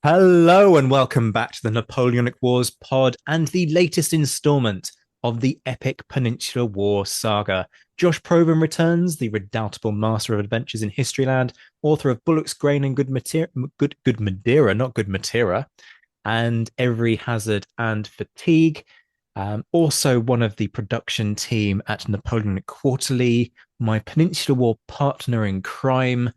Hello and welcome back to the Napoleonic Wars pod and the latest installment of the epic Peninsular War saga. Josh Provan returns, the redoubtable master of adventures in Historyland, author of Bullock's Grain and Good Madeira, not Good Matera, and Every Hazard and Fatigue. Also, one of the production team at Napoleonic Quarterly, my Peninsular War partner in crime.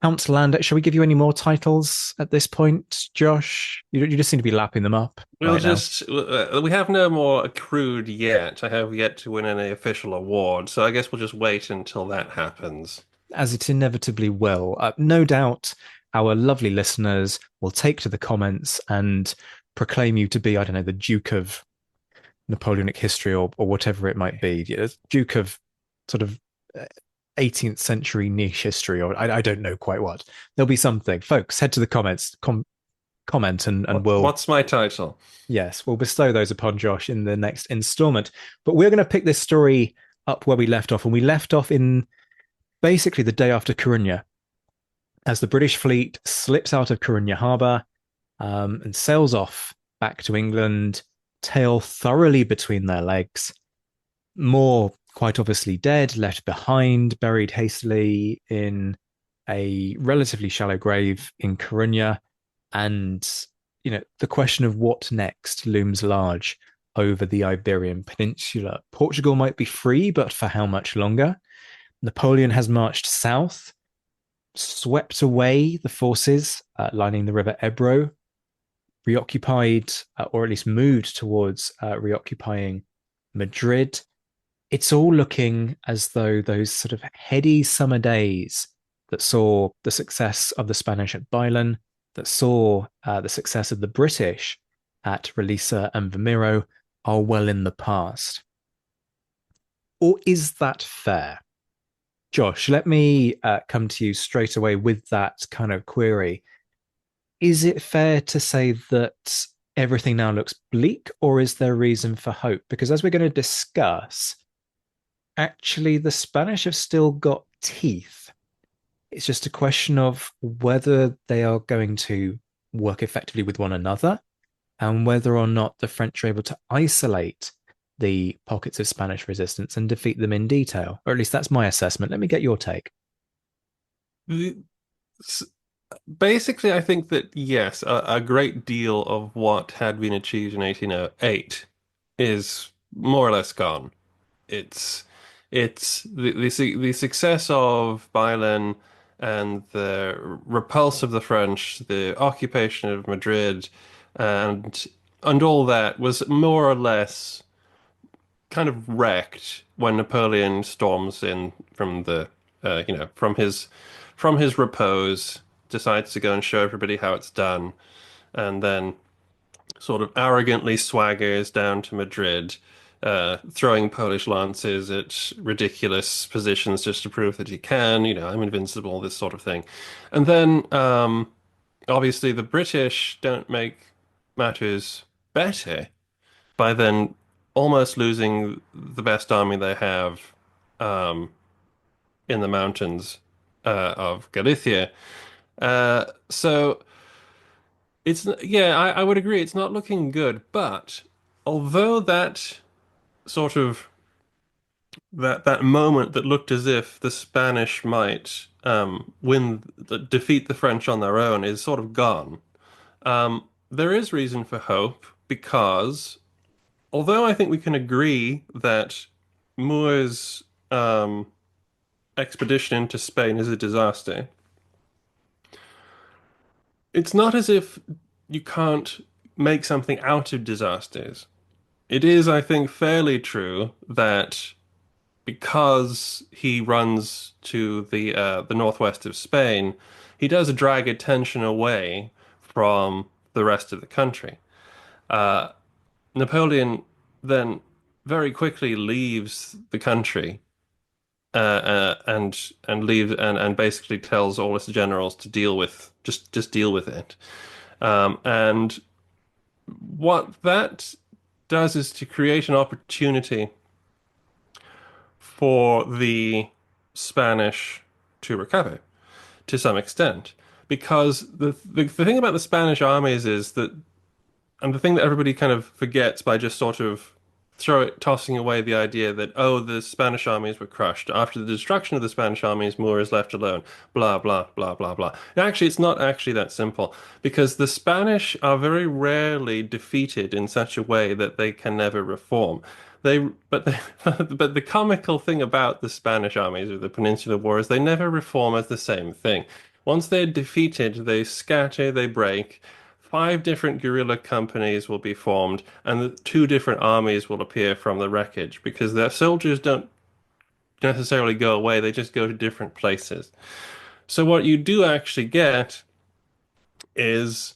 Count Lander. Shall we give you any more titles at this point, Josh? You just seem to be lapping them up We'll right now. just, we have no more accrued yet. I have yet to win any official award, so I guess we'll just wait until that happens. As it inevitably will. No doubt our lovely listeners will take to the comments and proclaim you to be, I don't know, the Duke of Napoleonic history or whatever it might be. Duke of sort of 18th century niche history, or I don't know quite what. There'll be something. Folks, head to the comments, comment, and we'll What's my title? Yes, we'll bestow those upon Josh in the next installment. But we're going to pick this story up where we left off. And we left off in basically the day after Coruña, as the British fleet slips out of Coruña harbour and sails off back to England, tail thoroughly between their legs. More quite obviously dead, left behind, buried hastily in a relatively shallow grave in Coruña. And the question of what next looms large over the Iberian Peninsula. Portugal might be free, but for how much longer? Napoleon has marched south, swept away the forces lining the River Ebro, reoccupied, or at least moved towards reoccupying Madrid. It's all looking as though those sort of heady summer days that saw the success of the Spanish at Bailen, that saw the success of the British at Relisa and Vimiro are well in the past. Or is that fair? Josh, let me come to you straight away with that kind of query. Is it fair to say that everything now looks bleak, or is there reason for hope? Because as we're going to discuss, actually, the Spanish have still got teeth. It's just a question of whether they are going to work effectively with one another and whether or not the French are able to isolate the pockets of Spanish resistance and defeat them in detail. Or at least that's my assessment. Let me get your take. The- Basically, I think that yes, a great deal of what had been achieved in 1808 is more or less gone. It's the success of Bailen and the repulse of the French, the occupation of Madrid, and all that was more or less kind of wrecked when Napoleon storms in from the from his repose, decides to go and show everybody how it's done, and then sort of arrogantly swaggers down to Madrid, throwing Polish lances at ridiculous positions just to prove that he can, I'm invincible, this sort of thing. And then obviously the British don't make matters better by then almost losing the best army they have um, in the mountains of Galicia. So I would agree, it's not looking good, but although that sort of that moment that looked as if the Spanish might defeat the French on their own is sort of gone. There is reason for hope because although I think we can agree that Moore's expedition into Spain is a disaster, it's not as if you can't make something out of disasters. It is, I think, fairly true that because he runs to the northwest of Spain, he does drag attention away from the rest of the country. Uh, Napoleon then very quickly leaves the country and leaves and basically tells all his generals to deal with just deal with it. And what that does is to create an opportunity for the Spanish to recover to some extent. because the thing about the Spanish armies is that, and the thing that everybody kind of forgets by just sort of tossing away the idea that, oh, the Spanish armies were crushed. After the destruction of the Spanish armies, Moore is left alone. Blah, blah, blah, blah, blah. Actually, it's not actually that simple because the Spanish are very rarely defeated in such a way that they can never reform. They, but they, but the comical thing about the Spanish armies of the Peninsular War is they never reform as the same thing. Once they're defeated, they scatter, they break. Five different guerrilla companies will be formed, and the two different armies will appear from the wreckage because their soldiers don't necessarily go away, they just go to different places. So, what you do actually get is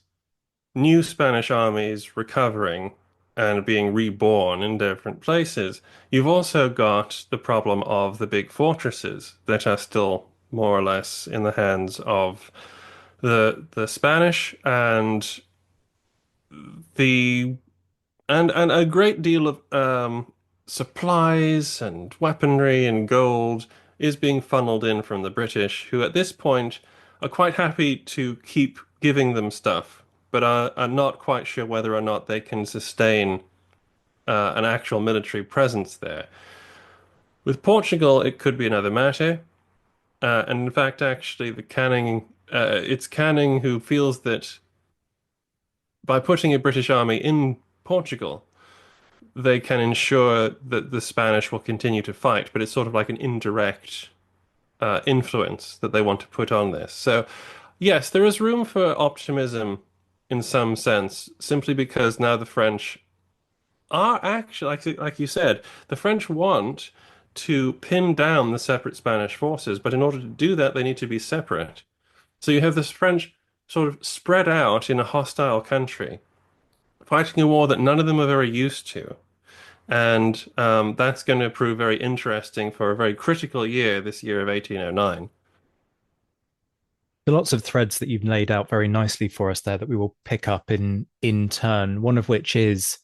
new Spanish armies recovering and being reborn in different places. You've also got the problem of the big fortresses that are still more or less in the hands of the Spanish and the and a great deal of supplies and weaponry and gold is being funneled in from the British, who at this point are quite happy to keep giving them stuff, but are not quite sure whether or not they can sustain an actual military presence there. With Portugal, it could be another matter. And in fact, actually, it's Canning who feels that by putting a British army in Portugal, they can ensure that the Spanish will continue to fight, but it's sort of like an indirect influence that they want to put on this. So, yes, there is room for optimism in some sense, simply because now the French are actually, like you said, the French want to pin down the separate Spanish forces, but in order to do that, they need to be separate. So you have this French sort of spread out in a hostile country, fighting a war that none of them are very used to. And that's going to prove very interesting for a very critical year, this year of 1809. There are lots of threads that you've laid out very nicely for us there that we will pick up in turn. One of which is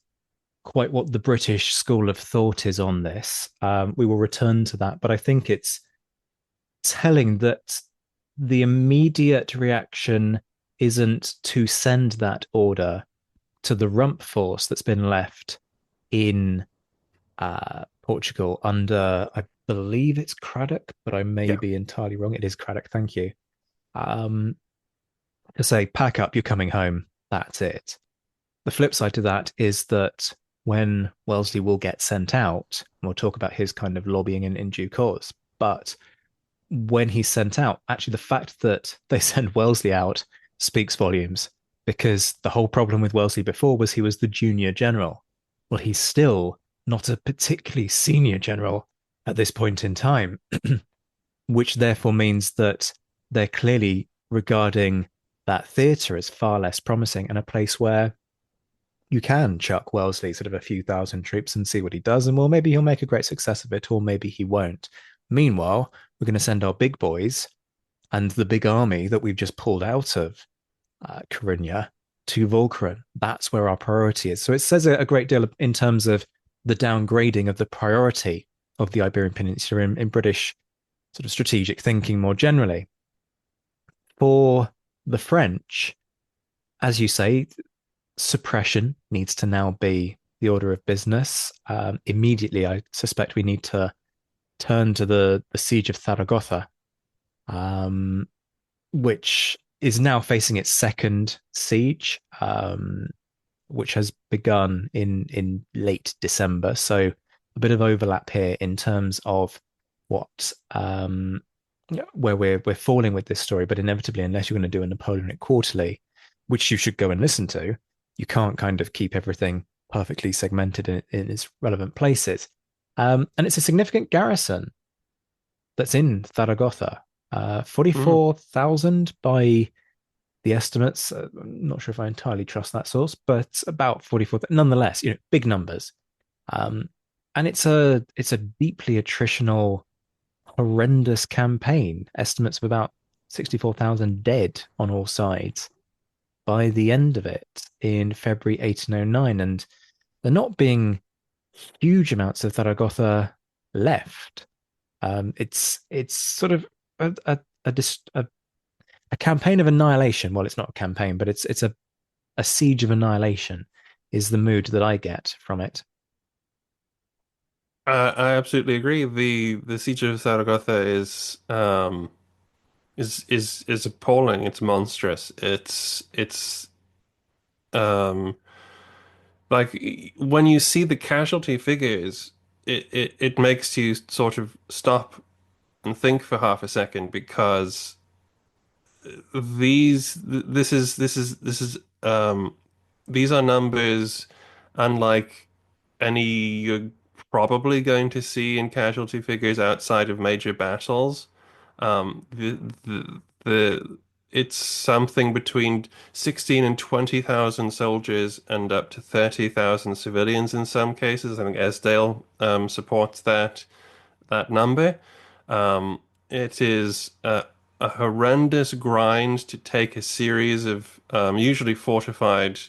quite what the British school of thought is on this. We will return to that, but I think it's telling that the immediate reaction isn't to send that order to the rump force that's been left in Portugal under, I believe it's Craddock, but I may Yeah. be entirely wrong. It is Craddock, thank you. Um, to say, pack up, you're coming home. That's it. The flip side to that is that when Wellesley will get sent out, and we'll talk about his kind of lobbying in due course, but when he's sent out, actually the fact that they send Wellesley out speaks volumes because the whole problem with Wellesley before was he was the junior general. Well, he's still not a particularly senior general at this point in time, which therefore means that they're clearly regarding that theatre as far less promising and a place where you can chuck Wellesley sort of a few thousand troops and see what he does, and well, maybe he'll make a great success of it, or maybe he won't. Meanwhile, we're going to send our big boys and the big army that we've just pulled out of Coruña to Walcheren. That's where our priority is. So it says a great deal in terms of the downgrading of the priority of the Iberian Peninsula in British sort of strategic thinking more generally. For the French, as you say, suppression needs to now be the order of business. Immediately, I suspect we need to turn to the siege of Zaragoza, which is now facing its second siege, which has begun in late December. So a bit of overlap here in terms of what where we're falling with this story, but inevitably, unless you're going to do a Napoleonic quarterly, which you should go and listen to, you can't kind of keep everything perfectly segmented in its relevant places. And it's a significant garrison that's in Zaragoza. Mm. 44,000 by the estimates. I'm not sure if I entirely trust that source, but about 44. Nonetheless, big numbers. Um, and it's a deeply attritional, horrendous campaign. Estimates of about 64,000 dead on all sides by the end of it in February 1809. And there not being huge amounts of Zaragoza left. It's sort of a a campaign of annihilation. Well, it's not a campaign, but it's a siege of annihilation is the mood that I get from it. I absolutely agree. The Siege of Zaragoza is appalling. It's monstrous. It's um like when you see the casualty figures, it makes you sort of stop and think for half a second because this is these are numbers unlike any you're probably going to see in casualty figures outside of major battles. The it's something between 16 and 20,000 soldiers and up to 30,000 civilians in some cases. I think Esdale supports that number. It is a horrendous grind to take a series of usually fortified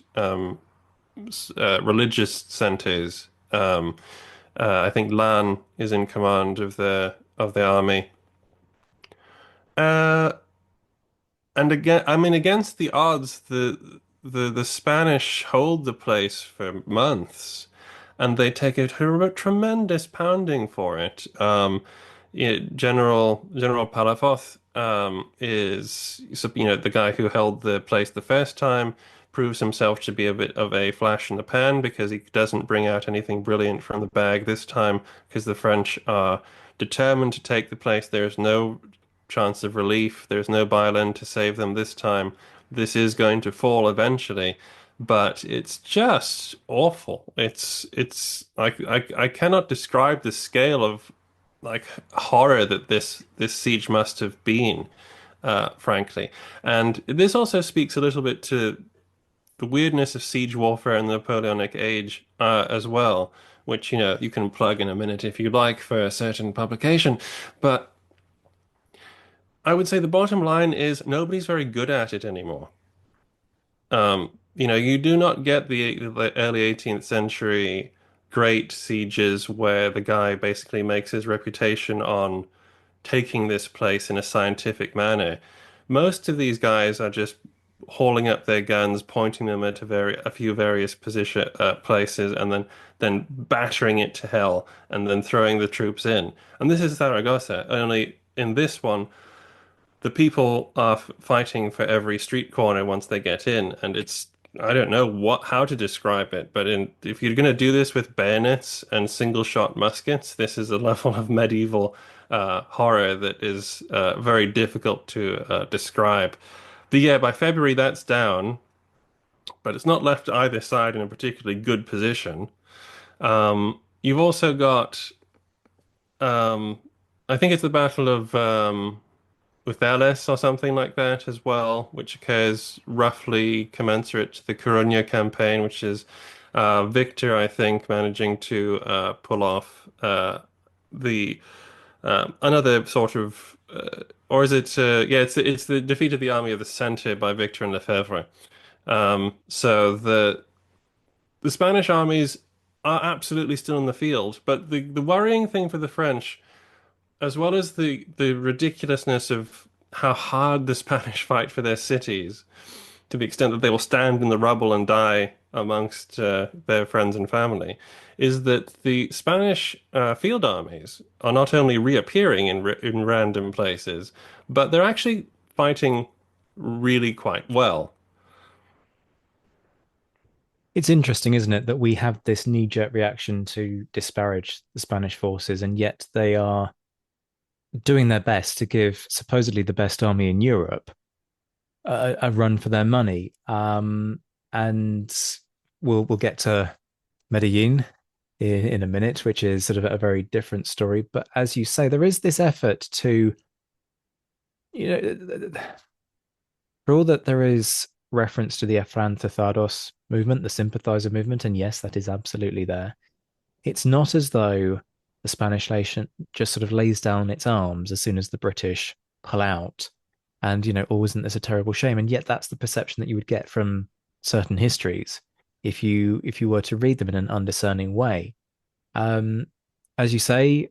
religious centers. I think Lan is in command of the army. Uh, and again, I mean, against the odds, the Spanish hold the place for months, and they take a tremendous pounding for it. General Palafox is the guy who held the place the first time. Proves himself to be a bit of a flash in the pan because he doesn't bring out anything brilliant from the bag this time because the French are determined to take the place. There is no chance of relief. There's no Bailen to save them this time. This is going to fall eventually, but it's just awful. It's I cannot describe the scale of like horror that this siege must have been, frankly. And this also speaks a little bit to the weirdness of siege warfare in the Napoleonic age, as well, which you can plug in a minute if you like for a certain publication, but. I would say the bottom line is nobody's very good at it anymore. You do not get the early 18th century great sieges where the guy basically makes his reputation on taking this place in a scientific manner. Most of these guys are just hauling up their guns, pointing them at a few various places, and then battering it to hell, and then throwing the troops in. And this is Zaragoza. Only in this one the people are fighting for every street corner once they get in, and it's I don't know how to describe it, but if you're going to do this with bayonets and single shot muskets, this is a level of medieval horror that is very difficult to describe. By February that's down, but it's not left either side in a particularly good position. You've also got um, I think it's the Battle of with Ellis or something like that as well, which occurs roughly commensurate to the Coruña campaign, which is Victor, I think, managing to pull off the another sort of, or is it? Yeah, it's the defeat of the army of the center by Victor and Lefebvre. So the Spanish armies are absolutely still in the field, but the worrying thing for the French as well as the ridiculousness of how hard the Spanish fight for their cities, to the extent that they will stand in the rubble and die amongst their friends and family, is that the Spanish field armies are not only reappearing in random places, but they're actually fighting really quite well. It's interesting, isn't it, that we have this knee-jerk reaction to disparage the Spanish forces, and yet they are doing their best to give supposedly the best army in Europe a run for their money. And we'll get to Medellin in a minute, which is sort of a very different story. But as you say, there is this effort to, you know, for all that there is reference to the Afrancesados movement, the sympathizer movement, and yes, that is absolutely there. It's not as though the Spanish nation just sort of lays down its arms as soon as the British pull out. And, oh, isn't this a terrible shame? And yet that's the perception that you would get from certain histories if you were to read them in an undiscerning way. Um, as you say,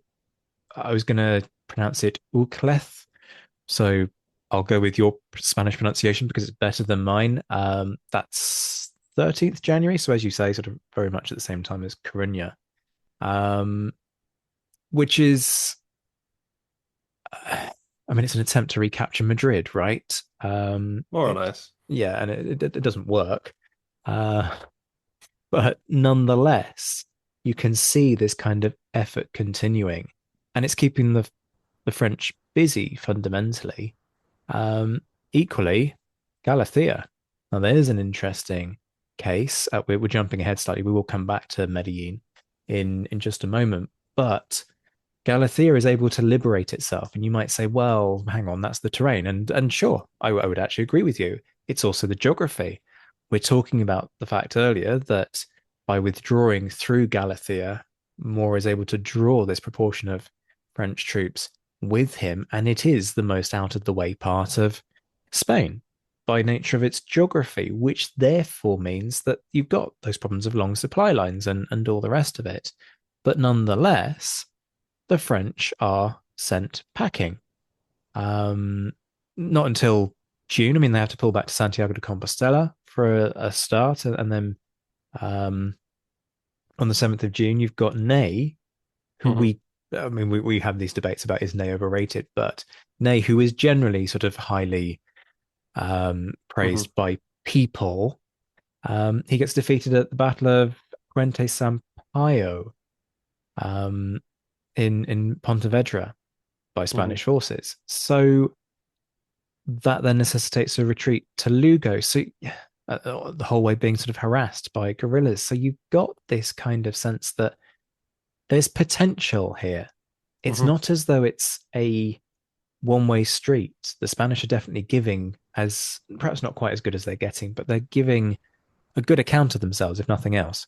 I was going to pronounce it Ucleth. So I'll go with your Spanish pronunciation because it's better than mine. That's 13th January. So as you say, sort of very much at the same time as Coruña, um, which is, I mean, it's an attempt to recapture Madrid, right? More or less. Yeah, and it doesn't work. Uh, but nonetheless, you can see this kind of effort continuing, and it's keeping the French busy fundamentally. Um, Equally, Galathea. Now, there's an interesting case. We're jumping ahead slightly. We will come back to Medellin in just a moment, but Galathea is able to liberate itself. And you might say, well, hang on, that's the terrain. And sure, I would actually agree with you. It's also the geography. We're talking about the fact earlier that by withdrawing through Galathea, Moore is able to draw this proportion of French troops with him, and it is the most out of the way part of Spain by nature of its geography, which therefore means that you've got those problems of long supply lines and all the rest of it. But nonetheless, the French are sent packing. Um, Not until June. I mean, they have to pull back to Santiago de Compostela for a start, and then um, on the 7th of June, you've got Ney, who Hmm. I mean, we have these debates about is Ney overrated, but Ney, who is generally sort of highly Hmm. praised by people, he gets defeated at the Battle of Puente Sampaio um, in Pontevedra by Hmm. Spanish forces. So that then necessitates a retreat to Lugo. So the whole way being sort of harassed by guerrillas. So you've got this kind of sense that there's potential here. It's Hmm. not as though it's a one-way street. The Spanish are definitely giving, as perhaps not quite as good as they're getting, but they're giving a good account of themselves, if nothing else.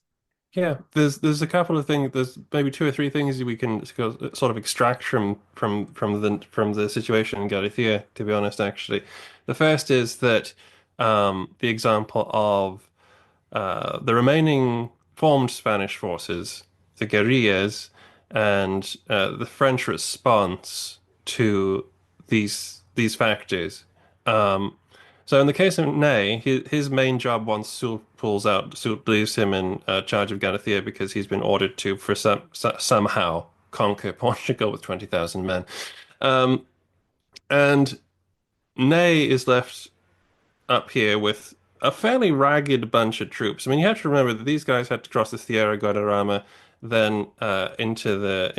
Yeah, there's a couple of things. There's maybe two or three things we can sort of extract from the situation in Galicia. To be honest, actually, the first is that the example of the remaining formed Spanish forces, the guerrillas, and the French response to these factors. Um, so in the case of Ney, his main job once Soult pulls out, Soult leaves him in charge of Galicia because he's been ordered to for somehow conquer Portugal with 20,000 men. Um, and Ney is left up here with a fairly ragged bunch of troops. I mean, you have to remember that these guys had to cross the Sierra Guadarrama, then into the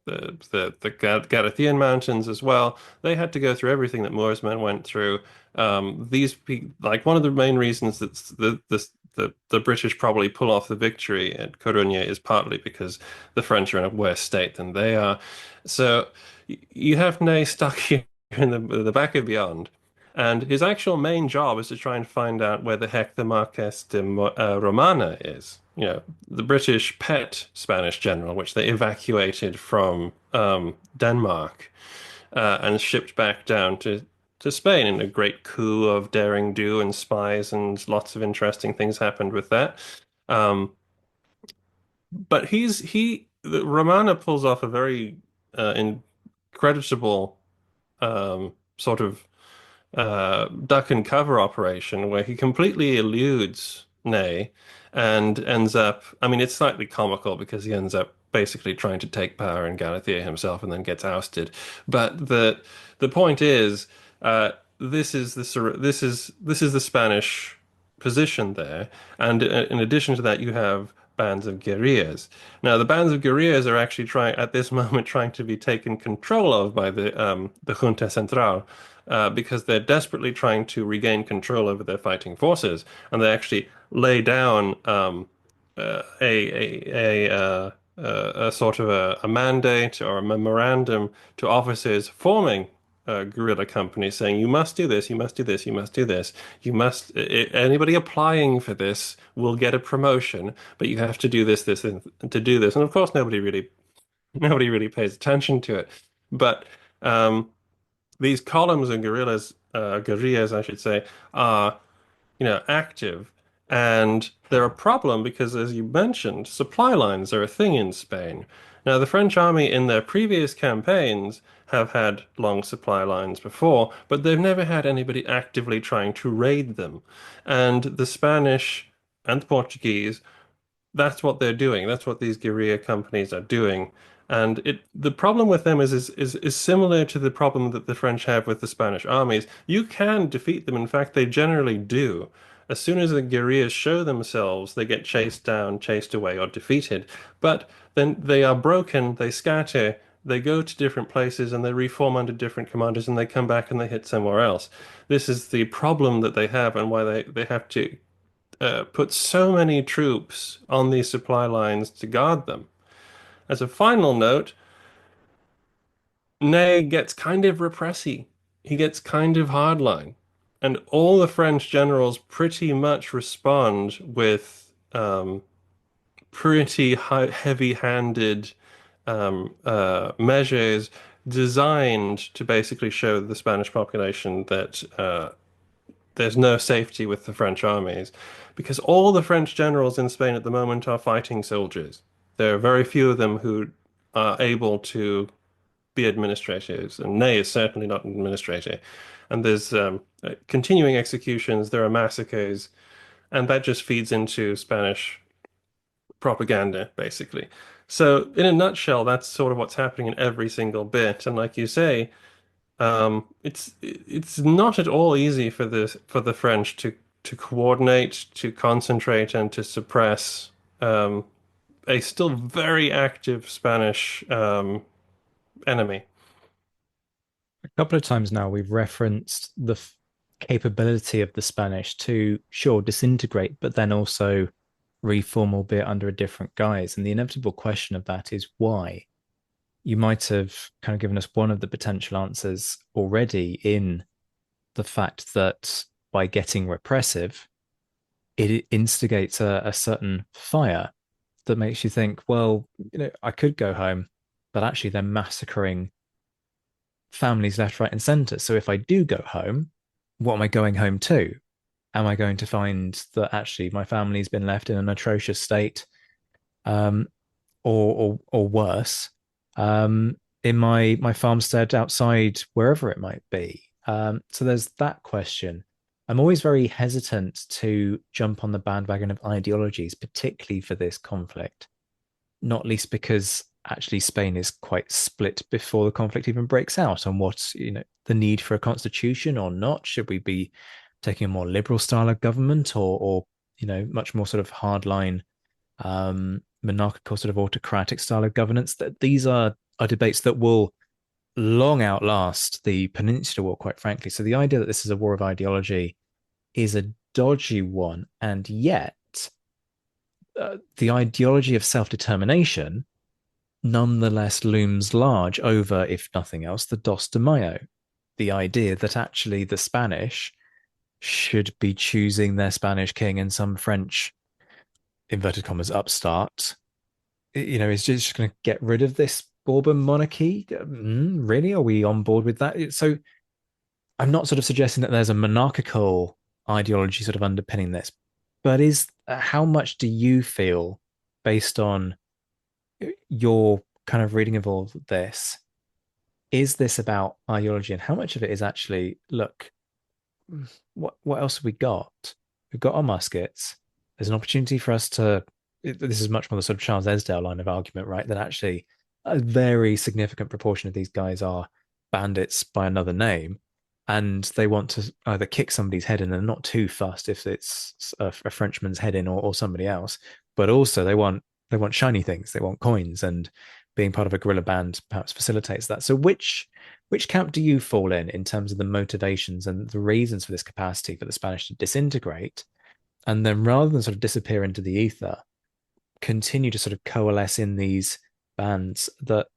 Galathian Mountains as well. They had to go through everything that Moor's men went through. Like one of the main reasons that the British probably pull off the victory at Coruña is partly because the French are in a worse state than they are. So you have Ney stuck here in the back of beyond. And his actual main job is to try and find out where the heck the Marques de Romana is. You know, the British pet Spanish general, which they evacuated from Denmark and shipped back down to Spain in a great coup of daring do and spies, and lots of interesting things happened with that. Um, but Romana pulls off a very incredible sort of duck and cover operation where he completely eludes Ney and ends up, I mean, it's slightly comical because he ends up basically trying to take power in Galicia himself and then gets ousted. But the point is, this is the Spanish position there, and in addition to that, you have bands of guerrillas. Now, the bands of guerrillas are actually trying at this moment trying to be taken control of by the Junta Central because they're desperately trying to regain control over their fighting forces, and they actually lay down a sort of a mandate or a memorandum to officers forming guerrilla companies saying you must do this, you must do this, you must do this, anybody applying for this will get a promotion, but you have to do this, this, and to do this. And of course, nobody really pays attention to it. But these columns and guerrillas, I should say, are active. And they're a problem because, as you mentioned, supply lines are a thing in Spain. Now, the French army in their previous campaigns have had long supply lines before, but they've never had anybody actively trying to raid them. And the Spanish and the Portuguese, that's what they're doing. That's what these guerrilla companies are doing. And the problem with them is similar to the problem that the French have with the Spanish armies. You can defeat them. In fact, they generally do. As soon as the guerrillas show themselves, they get chased down, chased away, or defeated. But then they are broken, they scatter, they go to different places, and they reform under different commanders, and they come back and they hit somewhere else. This is the problem that they have, and why they have to put so many troops on these supply lines to guard them. As a final note, Ney gets kind of repressy. He gets kind of hardline. And all the French generals pretty much respond with pretty heavy-handed measures designed to basically show the Spanish population that there's no safety with the French armies because all the French generals in Spain at the moment are fighting soldiers. There are very few of them who are able to be administrators, and Ney is certainly not an administrator. And there's continuing executions, there are massacres, and that just feeds into Spanish propaganda, basically. So, in a nutshell, that's sort of what's happening in every single bit. And like you say, it's not at all easy for the French to coordinate, to concentrate, and to suppress a still very active Spanish enemy. A couple of times now we've referenced the capability of the Spanish to, sure, disintegrate, but then also reform, albeit under a different guise. And the inevitable question of that is why? You might have kind of given us one of the potential answers already in the fact that by getting repressive, it instigates a certain fire that makes you think, well, I could go home, but actually they're massacring families left, right, and center. So if I do go home, what am I going home to? Am I going to find that actually my family's been left in an atrocious state, um, or worse, in my farmstead outside wherever it might be? So there's that question. I'm always very hesitant to jump on the bandwagon of ideologies, particularly for this conflict, not least because actually Spain is quite split before the conflict even breaks out on what, the need for a constitution or not. Should we be taking a more liberal style of government or much more sort of hardline monarchical sort of autocratic style of governance? That these are debates that will long outlast the Peninsular War, quite frankly. So the idea that this is a war of ideology is a dodgy one, and yet the ideology of self-determination nonetheless looms large over, if nothing else, the Dos de Mayo, the idea that actually the Spanish should be choosing their Spanish king and some French, inverted commas, upstart, is just going to get rid of this Bourbon monarchy. Really? Are we on board with that? So I'm not sort of suggesting that there's a monarchical ideology sort of underpinning this, but is how much do you feel based on your kind of reading of all of this? Is this about ideology, and how much of it is actually, look, what else have we got? We've got our muskets. There's an opportunity for us to. This is much more the sort of Charles Esdale line of argument, right? That actually a very significant proportion of these guys are bandits by another name, and they want to either kick somebody's head in. And they're not too fussed if it's a Frenchman's head in or somebody else, but also they want shiny things. They want coins, and being part of a guerrilla band perhaps facilitates that. So which camp do you fall in terms of the motivations and the reasons for this capacity for the Spanish to disintegrate, and then rather than sort of disappear into the ether, continue to sort of coalesce in these bands that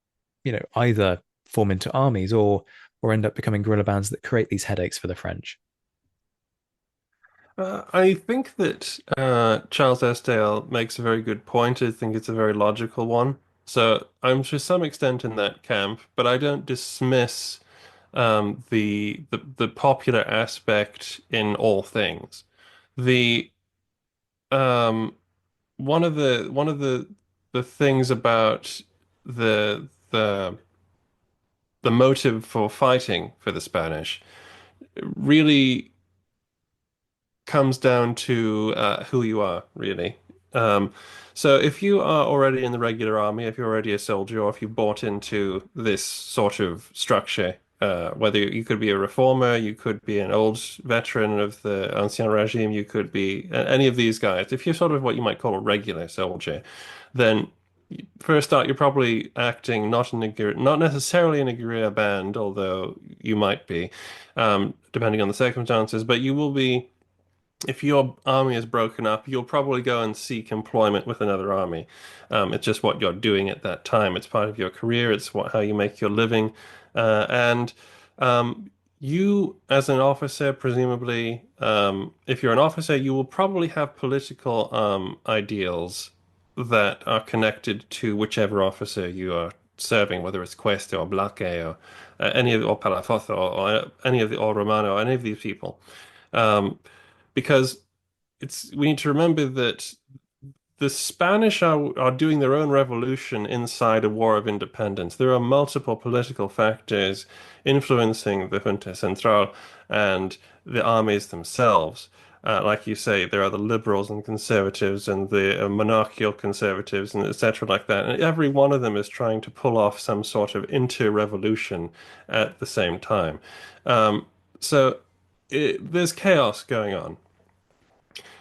either form into armies or end up becoming guerrilla bands that create these headaches for the French? I think that Charles Esdale makes a very good point. I think it's a very logical one. So I'm to some extent in that camp, but I don't dismiss the popular aspect in all things. The um, one of the things about the motive for fighting for the Spanish really comes down to who you are, really. Um, so if you are already in the regular army, if you're already a soldier, or if you bought into this sort of structure, whether you could be a reformer, you could be an old veteran of the Ancien Regime, you could be any of these guys. If you're sort of what you might call a regular soldier, then for a start, you're probably acting not necessarily in a guerrilla band, although you might be, depending on the circumstances, but you will be if your army is broken up, you'll probably go and seek employment with another army. It's just what you're doing at that time. It's part of your career. It's how you make your living. And you, as an officer, presumably, if you're an officer, you will probably have political ideals that are connected to whichever officer you are serving, whether it's Queste or Blaque or any of or Palafoth or any of the or Romano or any of these people. Um, because we need to remember that the Spanish are doing their own revolution inside a war of independence. There are multiple political factors influencing the Junta Central and the armies themselves. Like you say, there are the liberals and conservatives and the monarchical conservatives and etc. like that. And every one of them is trying to pull off some sort of inter-revolution at the same time. So there's chaos going on.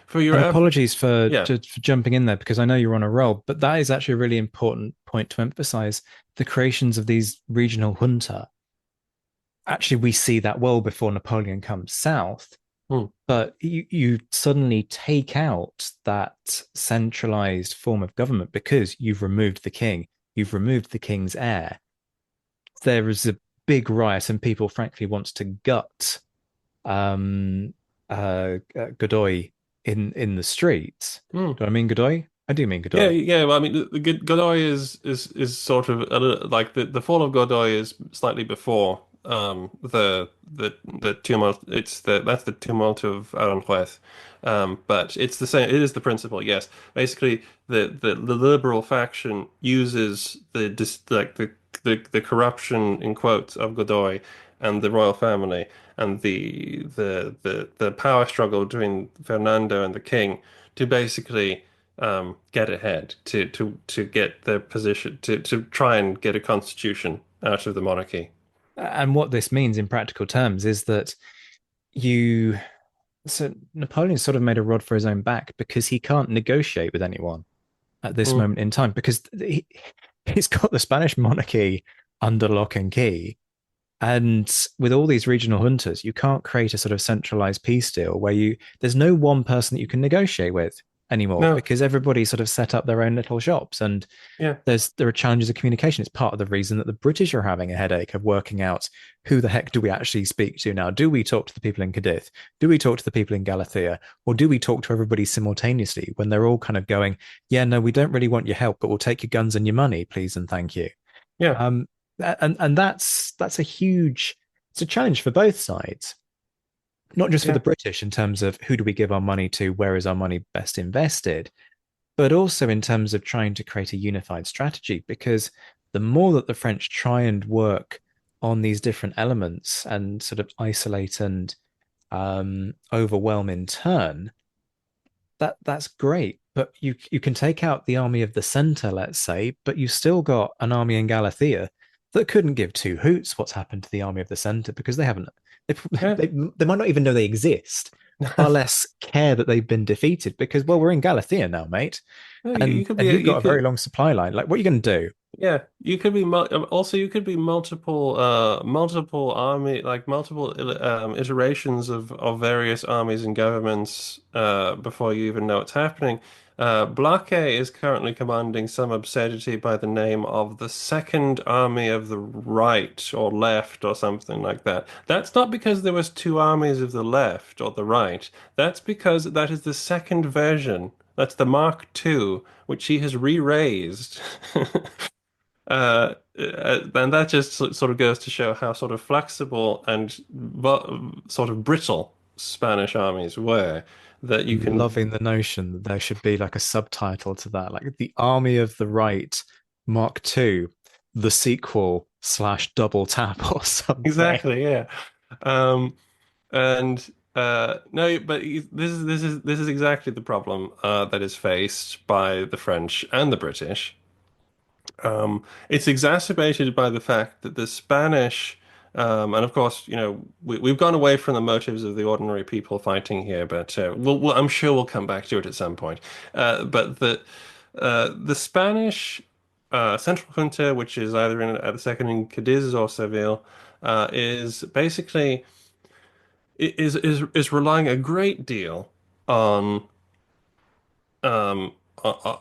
For your And av apologies Yeah. for jumping in there because I know you're on a roll, but that is actually a really important point to emphasize. The creations of these regional junta, actually, we see that well before Napoleon comes south, Hmm. but you suddenly take out that centralized form of government because you've removed the king, you've removed the king's heir. There is a big riot, and people frankly wants to gut um, Godoy in the streets. Hmm. Do I mean Godoy? I do mean Yeah, Godoy. yeah. Well, I mean, Godoy is sort of a little, like the fall of Godoy is slightly before the tumult. That's the tumult of Aranjuez. But it's the same. It is the principle. Yes, basically the liberal faction uses the corruption in quotes of Godoy and the royal family and the power struggle between Fernando and the king to basically get ahead to get the position to try and get a constitution out of the monarchy. And what this means in practical terms is that you so Napoleon sort of made a rod for his own back because he can't negotiate with anyone at this Mm. moment in time because he's got the Spanish monarchy under lock and key. And with all these regional juntas, you can't create a sort of centralized peace deal where there's no one person that you can negotiate with anymore No, because everybody sort of set up their own little shops and yeah, there are challenges of communication. It's part of the reason that the British are having a headache of working out who the heck do we actually speak to now? Do we talk to the people in Cadiz? Do we talk to the people in Galicia? Or do we talk to everybody simultaneously when they're all kind of going, yeah, no, we don't really want your help, but we'll take your guns and your money, please and thank you. yeah, Um, and that's a huge it's a challenge for both sides, not just for yeah, the British in terms of who do we give our money to, where is our money best invested, but also in terms of trying to create a unified strategy. Because the more that the French try and work on these different elements and sort of isolate and overwhelm in turn, that's great. But you can take out the army of the center, let's say, but you still got an army in Galicia that couldn't give two hoots what's happened to the army of the center because they haven't they, yeah. they might not even know they exist, far less care that they've been defeated because well we're in Galicia now, mate, No, you and could be and you've you got a very could long supply line. Like, what are you going to do? yeah, you could be also you could be multiple army like multiple iterations of various armies and governments before you even know what's happening. Blake is currently commanding some absurdity by the name of the Second Army of the Right or Left or something like that. That's not because there was two armies of the left or the right. That's because that is the second version. That's the Mark II, which he has re-raised. And that just sort of goes to show how sort of flexible and sort of brittle Spanish armies were. That you I'm can, loving the notion that there should be like a subtitle to that, like the Army of the Right Mark II. the sequel slash double tap or something. Exactly, yeah. Um, and no, but this is exactly the problem that is faced by the French and the British. It's exacerbated by the fact that the Spanish, and of course, we've gone away from the motives of the ordinary people fighting here, but I'm sure we'll come back to it at some point. But the Spanish central junta, which is either at the second in Cadiz or Seville, is basically is relying a great deal on um, uh, uh,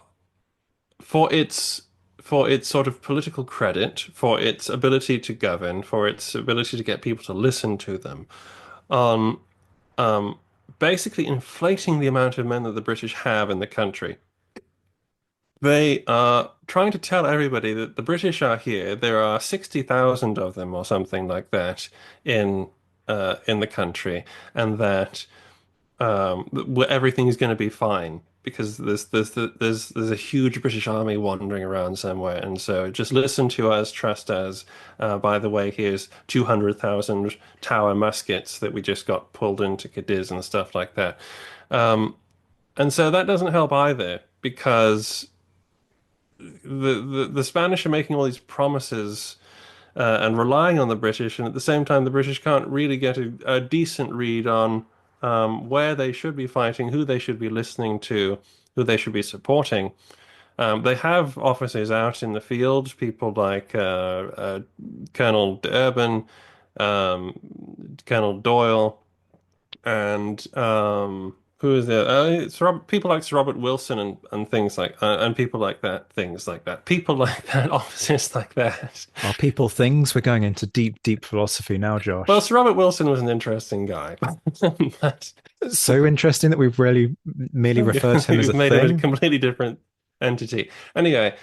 for its for its sort of political credit, for its ability to govern, for its ability to get people to listen to them, on um, basically inflating the amount of men that the British have in the country. They are trying to tell everybody that the British are here. There are 60,000 of them or something like that in the country, and that everything is going to be fine because there's a huge British army wandering around somewhere, and so just listen to us, trust us. By the way, here's 200,000 Tower muskets that we just got pulled into Cadiz and stuff like that. Um, and so that doesn't help either because the Spanish are making all these promises and relying on the British, and at the same time, the British can't really get a decent read on where they should be fighting, who they should be listening to, who they should be supporting. They have officers out in the field, people like Colonel D'Urban, Colonel Doyle, and who is there? It's people like Sir Robert Wilson and things like and people like that, things like that, people like that, officers like that. Are people things? We're going into deep, deep philosophy now, Well, Josh. Sir Robert Wilson was an interesting guy, but So interesting that we've really merely referred to him as a we've made him a thing. completely different entity. Anyway,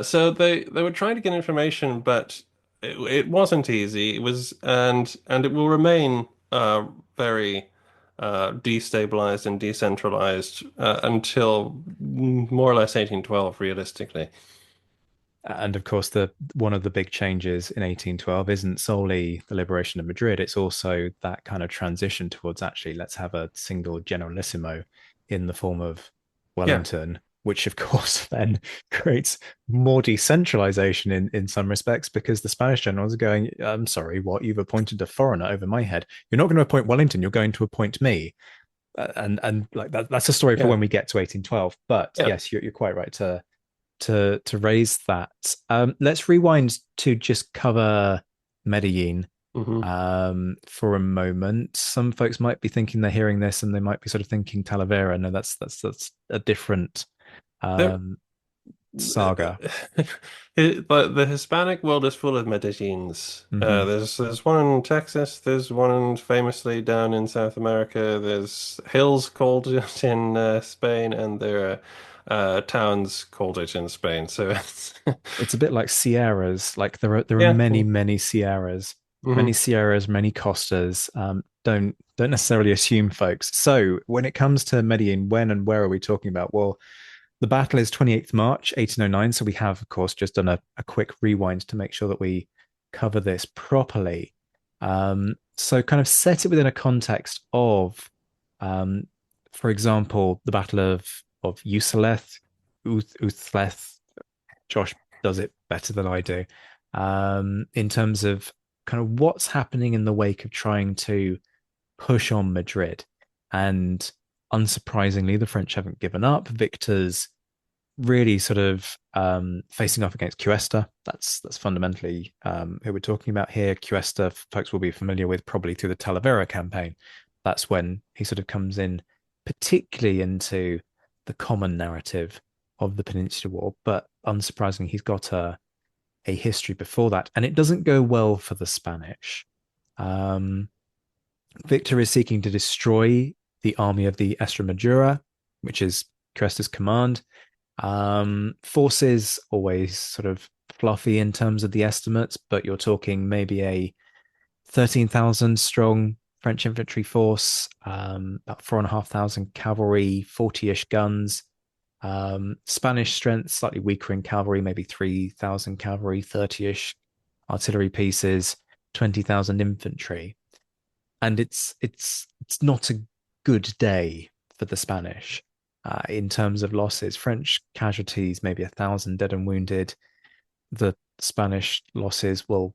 so they were trying to get information, but it wasn't easy. It was, and it will remain very destabilized and decentralized until more or less 1812, realistically. And of course, the one of the big changes in 1812 isn't solely the liberation of Madrid. It's also that kind of transition towards actually let's have a single generalissimo in the form of Yeah. Wellington, which of course then creates more decentralization in some respects because the Spanish generals are going, I'm sorry, what? You've appointed a foreigner over my head. You're not going to appoint Wellington, you're going to appoint me. And like that's a story for Yeah. when we get to 1812. But Yeah. yes, you're quite right to raise that. Let's rewind to just cover Medellin Hmm. for a moment. Some folks might be thinking they're hearing this and they might be sort of thinking Talavera. No, that's a different There, um, saga. but the Hispanic world is full of Medellins. Hmm. There's one in Texas. There's one famously down in South America. There's hills called it in Spain, and there are towns called it in Spain. So it's It's a bit like Sierras. Like there are yeah. many Sierras, Hmm. many Costas. Don't necessarily assume, folks. So when it comes to Medellin, when and where are we talking about? Well, the battle is 28th March, 1809. So we have, of course, just done a quick rewind to make sure that we cover this properly. So kind of set it within a context of, um, for example, the Battle of Uthleth. Josh does it better than I do. In terms of kind of what's happening in the wake of trying to push on Madrid. And unsurprisingly, the French haven't given up. Victor's really sort of facing off against Cuesta. That's fundamentally who we're talking about here. Cuesta, folks will be familiar with probably through the Talavera campaign. That's when he sort of comes in, particularly into the common narrative of the Peninsular War. But unsurprisingly, he's got a history before that, and it doesn't go well for the Spanish. Um, Victor is seeking to destroy the army of the Estremadura, which is Cuesta's command. Forces always sort of fluffy in terms of the estimates, but you're talking maybe a 13,000 strong French infantry force, about 4,500 cavalry, 40-ish guns. Spanish strength slightly weaker in cavalry, maybe 3,000 cavalry, 30-ish artillery pieces, 20,000 infantry, and it's not a good day for the Spanish in terms of losses. French casualties, maybe 1,000 dead and wounded. The Spanish losses, well,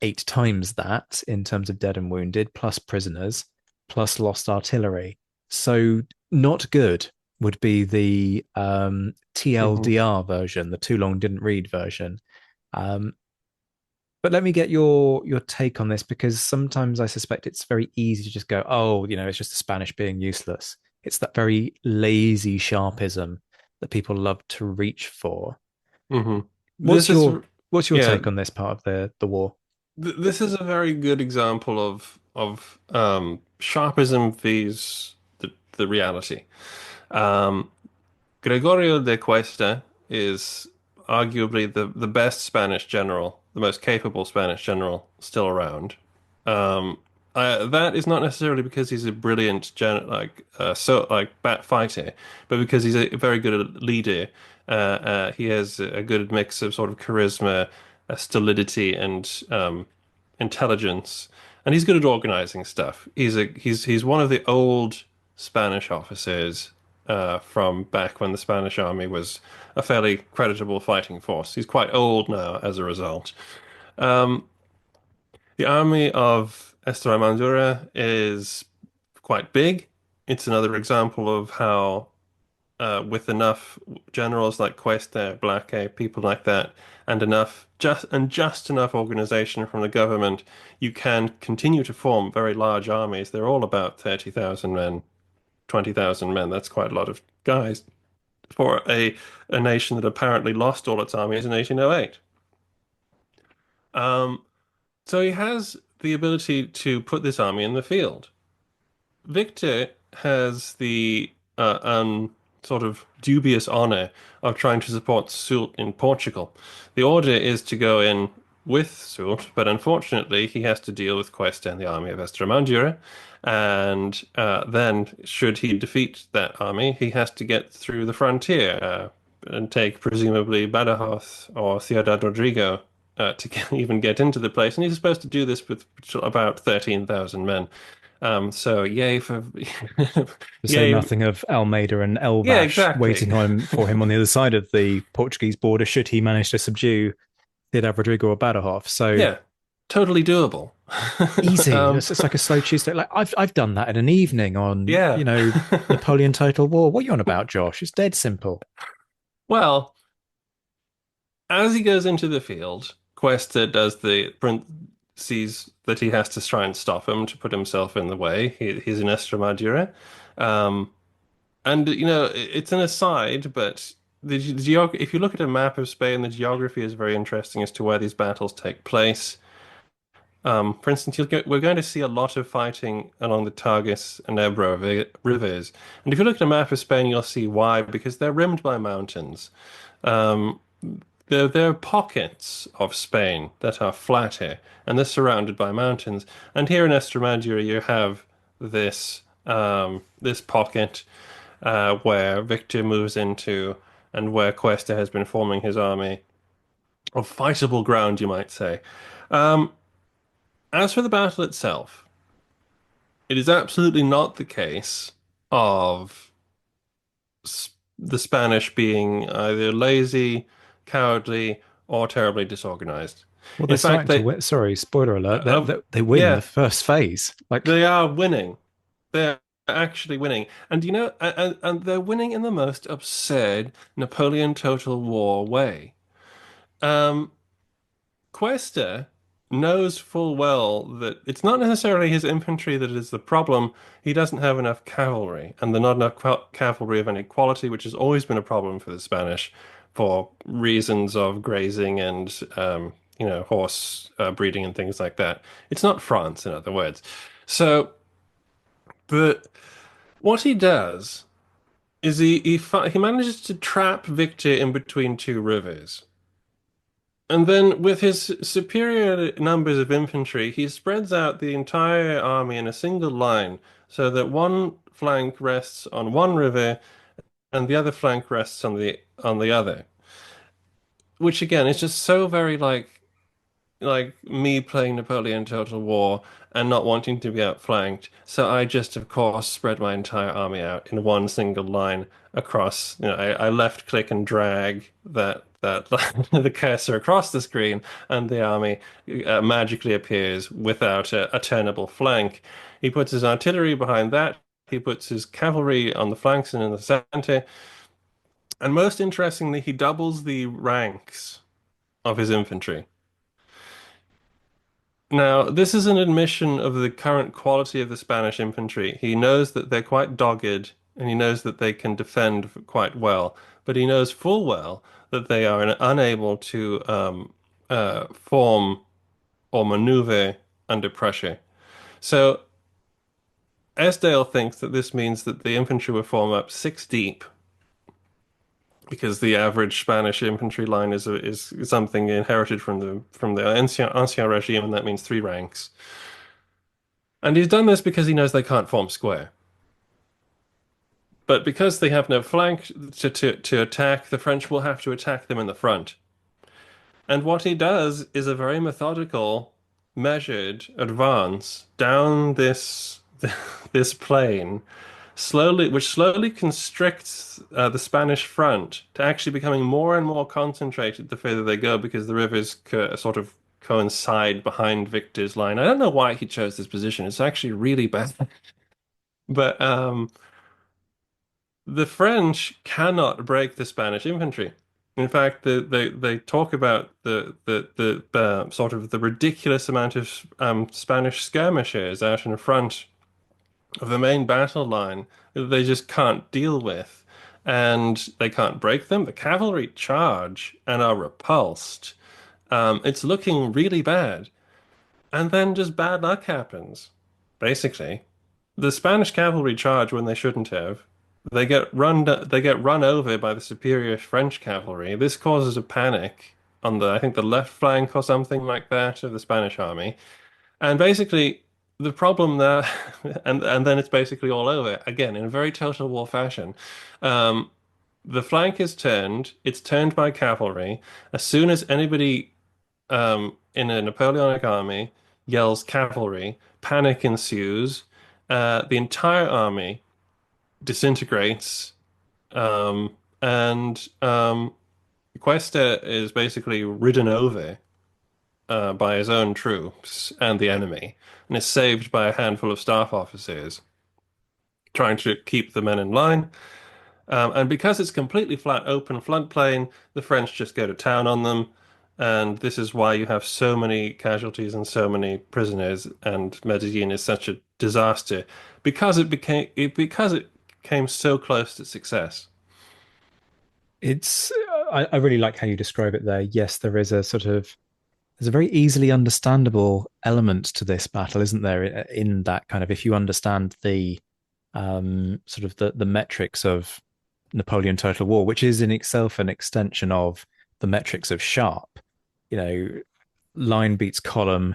8 times that in terms of dead and wounded, plus prisoners, plus lost artillery. So not good would be the Hmm. TLDR version, the too long didn't read version. Um, but let me get your take on this because sometimes I suspect it's very easy to just go, oh, it's just the Spanish being useless. It's that very lazy sharpism that people love to reach for. Hmm. What's This is, your what's your yeah, take on this part of the war? this is a very good example of sharpism vs the reality. Um, Gregorio de Cuesta is arguably the best Spanish general, the most capable Spanish general still around. Um, that is not necessarily because he's a brilliant bat fighter, but because he's a very good leader. He has a good mix of sort of charisma, stolidity, and intelligence, and he's good at organizing stuff. He's one of the old Spanish officers from back when the Spanish army was a fairly creditable fighting force. He's quite old now as a result. Um, the army of Estremadura is quite big. It's another example of how, with enough generals like Cuesta, Blaque, people like that, and just enough organization from the government, you can continue to form very large armies. They're all about 30,000 men, 20,000 men. That's quite a lot of guys for a nation that apparently lost all its armies in 1808. Um, so he has the ability to put this army in the field. Victor has the sort of dubious honor of trying to support Soult in Portugal. The order is to go in with Soult, but unfortunately he has to deal with Cuesta and the army of Estremadura. And then, should he defeat that army, he has to get through the frontier and take presumably Badajoz or Ciudad Rodrigo to even get into the place. And he's supposed to do this with about 13,000 men. So yay for To say yay. nothing of Almeida and Yeah, Elbash exactly. waiting on for him on the other side of the Portuguese border should he manage to subdue Ciudad Rodrigo or Badajoz. So Yeah, totally doable. easy. Um, It's like a slow Tuesday. Like I've done that in an evening on, yeah. Napoleon Total War. What are you on about, Josh? It's dead simple. Well, as he goes into the field, Cuesta does sees that he has to try and stop him to put himself in the way. He's in Estremadura. Um, and it's an aside, but the geog if you look at a map of Spain, the geography is very interesting as to where these battles take place. For instance, we're going to see a lot of fighting along the Tagus and Ebro rivers. And if you look at a map of Spain, you'll see why, because they're rimmed by mountains. Um, there are pockets of Spain that are flatter, and they're surrounded by mountains. And here in Estremadura, you have this pocket where Victor moves into, and where Cuesta has been forming his army of fightable ground, you might say. Um, as for the battle itself, it is absolutely not the case of the Spanish being either lazy, cowardly, or terribly disorganized. Well, they're In fact, starting to win. Sorry, spoiler alert. They win the yeah, first phase. Like, they are winning. They're actually winning. And and they're winning in the most absurd Napoleon Total War way. Um, Cuesta knows full well that it's not necessarily his infantry that is the problem. He doesn't have enough cavalry, and there's not enough cavalry of any quality, which has always been a problem for the Spanish for reasons of grazing and horse breeding and things like that. It's not France, in other words. So, but what he does is he manages to trap Victor in between two rivers. And then, with his superior numbers of infantry, he spreads out the entire army in a single line so that one flank rests on one river and the other flank rests on the other, which again is just so very like me playing Napoleon Total War and not wanting to be outflanked. So I just, of course, spread my entire army out in one single line across. I left click and drag that the cursor across the screen, and the army magically appears without a turnable flank. He puts his artillery behind that. He puts his cavalry on the flanks and in the center. And most interestingly, he doubles the ranks of his infantry. Now, this is an admission of the current quality of the Spanish infantry. He knows that they're quite dogged and he knows that they can defend quite well, but he knows full well that they are unable to form or maneuver under pressure. So, Esdale thinks that this means that the infantry will form up six deep because the average Spanish infantry line is something inherited from the ancien regime, and that means three ranks. And he's done this because he knows they can't form square. But because they have no flank to attack, the French will have to attack them in the front. And what he does is a very methodical, measured advance down this plain, slowly, which slowly constricts the Spanish front to actually becoming more and more concentrated the further they go, because the rivers sort of coincide behind Victor's line. I don't know why he chose this position. It's actually really bad. But the French cannot break the Spanish infantry. In fact, they talk about the sort of the ridiculous amount of Spanish skirmishers out in front of the main battle line that they just can't deal with, and they can't break them. The cavalry charge and are repulsed. It's looking really bad, and then just bad luck happens. Basically, the Spanish cavalry charge when they shouldn't have. They get run over by the superior French cavalry. This causes a panic on I think the left flank or something like that of the Spanish army. And basically the problem there and then it's basically all over again in a very total war fashion. Um, the flank is turned, it's turned by cavalry. As soon as anybody in a Napoleonic army yells cavalry, panic ensues. The entire army disintegrates, and Cuesta is basically ridden over by his own troops and the enemy, and is saved by a handful of staff officers trying to keep the men in line. And because it's completely flat, open floodplain, the French just go to town on them. And this is why you have so many casualties and so many prisoners, and Medellin is such a disaster because it came so close to success. It's I really like how you describe it there. Yes, there is a sort of there's a very easily understandable element to this battle, isn't there? In that kind of if you understand the sort of the metrics of Napoleon Total War, which is in itself an extension of the metrics of Sharp. You know, line beats column,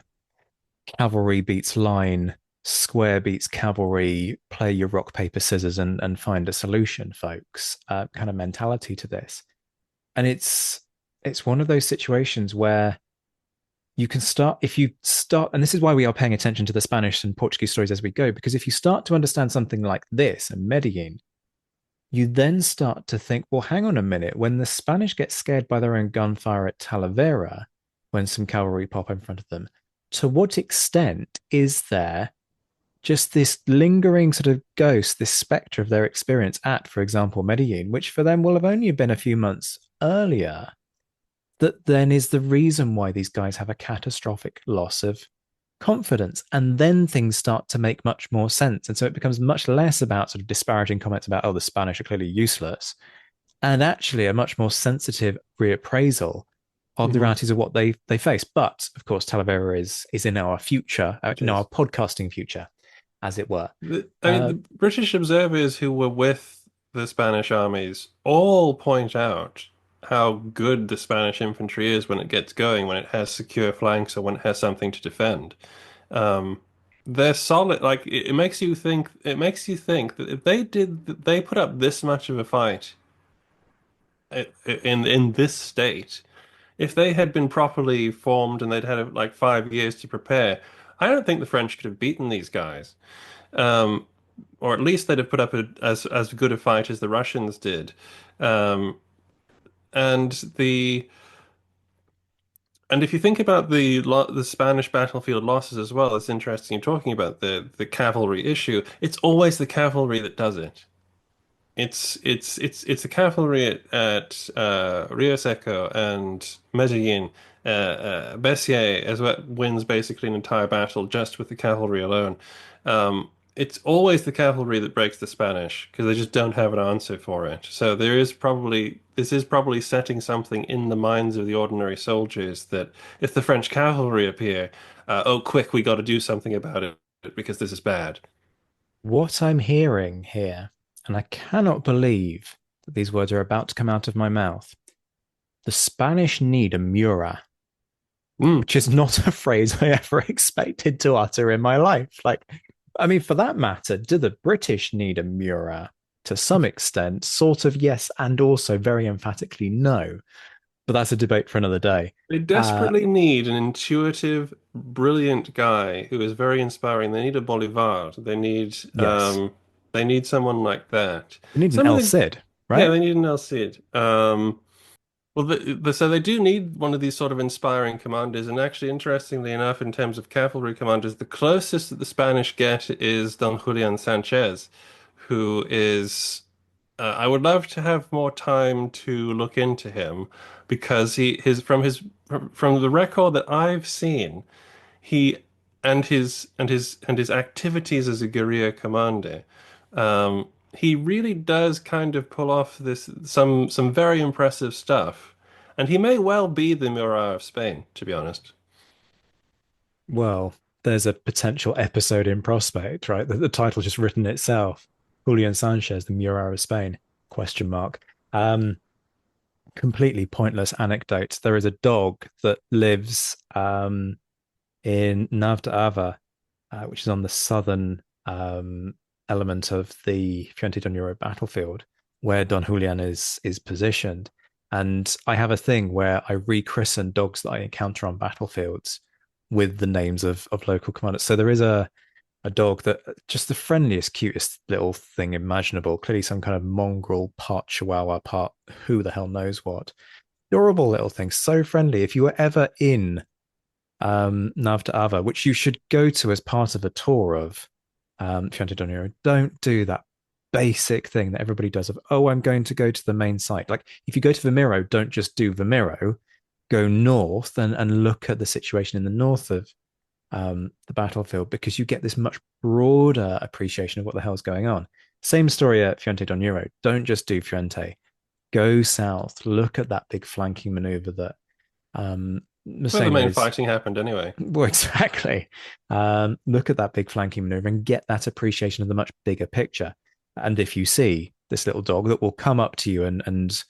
cavalry beats line, square beats cavalry. Play your rock paper scissors and find a solution, folks. Kind of mentality to this, and it's one of those situations where you can start if you start, and this is why we are paying attention to the Spanish and Portuguese stories as we go, because if you start to understand something like this and Medellin, you then start to think, well, hang on a minute. When the Spanish get scared by their own gunfire at Talavera, when some cavalry pop in front of them, to what extent is there just this lingering sort of ghost, this spectre of their experience at, for example, Medellin, which for them will have only been a few months earlier, that then is the reason why these guys have a catastrophic loss of confidence. And then things start to make much more sense. And so it becomes much less about sort of disparaging comments about, oh, the Spanish are clearly useless, and actually a much more sensitive reappraisal of the Hmm. realities of what they face. But of course, Talavera is in our future, It in our is. podcasting future, as it were. I mean, Uh, the British observers who were with the Spanish armies all point out how good the Spanish infantry is when it gets going, when it has secure flanks or when it has something to defend. Um, they're solid. Like it makes you think. It makes you think that if they put up this much of a fight in this state, if they had been properly formed and they'd had like 5 years to prepare, I don't think the French could have beaten these guys. Um, or at least they'd have put up as good a fight as the Russians did. Um, and the and if you think about the Spanish battlefield losses as well, it's interesting you're talking about the cavalry issue. It's always the cavalry that does it. It's the cavalry at Rio Seco and Medellin. Bessier as well wins basically an entire battle just with the cavalry alone. It's always the cavalry that breaks the Spanish because they just don't have an answer for it. So this is probably setting something in the minds of the ordinary soldiers that if the French cavalry appear, oh quick, we got to do something about it because this is bad. What I'm hearing here, and I cannot believe that these words are about to come out of my mouth. The Spanish need a Murat, Mm. which is not a phrase I ever expected to utter in my life. Like, I mean, for that matter, do the British need a Murat? To some extent, sort of yes, and also very emphatically no. But that's a debate for another day. They Uh, desperately need an intuitive, brilliant guy who is very inspiring. They need a Bolivar. yes, They need someone like that. we need an Some of El the Cid, Yeah, right? they need an El Cid. Well, so they do need one of these sort of inspiring commanders. And actually, interestingly enough, in terms of cavalry commanders, the closest that the Spanish get is Don Julian Sanchez, who is I would love to have more time to look into him because from the record that I've seen, he and his activities as a guerrilla commander, he really does kind of pull off this some very impressive stuff, and he may well be the Murat of Spain, to be honest. Well, there's a potential episode in prospect, right? The title just written itself. Julian Sanchez, the Murat of Spain? Question mark. Um, Completely pointless anecdote. There is a dog that lives in Navda'ava, which is on the southern element of the Fuente Donuro battlefield, where Don Julian is positioned. And I have a thing where I rechristen dogs that I encounter on battlefields with the names of local commanders. So there is a dog that just the friendliest, cutest little thing imaginable. Clearly, some kind of mongrel, part Chihuahua, part who the hell knows what. Adorable little thing, so friendly. If you were ever in Navta Ava, which you should go to as part of a tour of Fuente Donero, don't do that basic thing that everybody does of, oh, I'm going to go to the main site. Like if you go to Vimiro, don't just do Vimiro, go north and look at the situation in the north of the battlefield because you get this much broader appreciation of what the hell's going on. Same story at Fuente Donero. Don't just do Fuente. Go south. Look at that big flanking maneuver that Where the Massena main is. fighting happened anyway. Well, exactly. Look at that big flanking maneuver and get that appreciation of the much bigger picture. And if you see this little dog that will come up to you and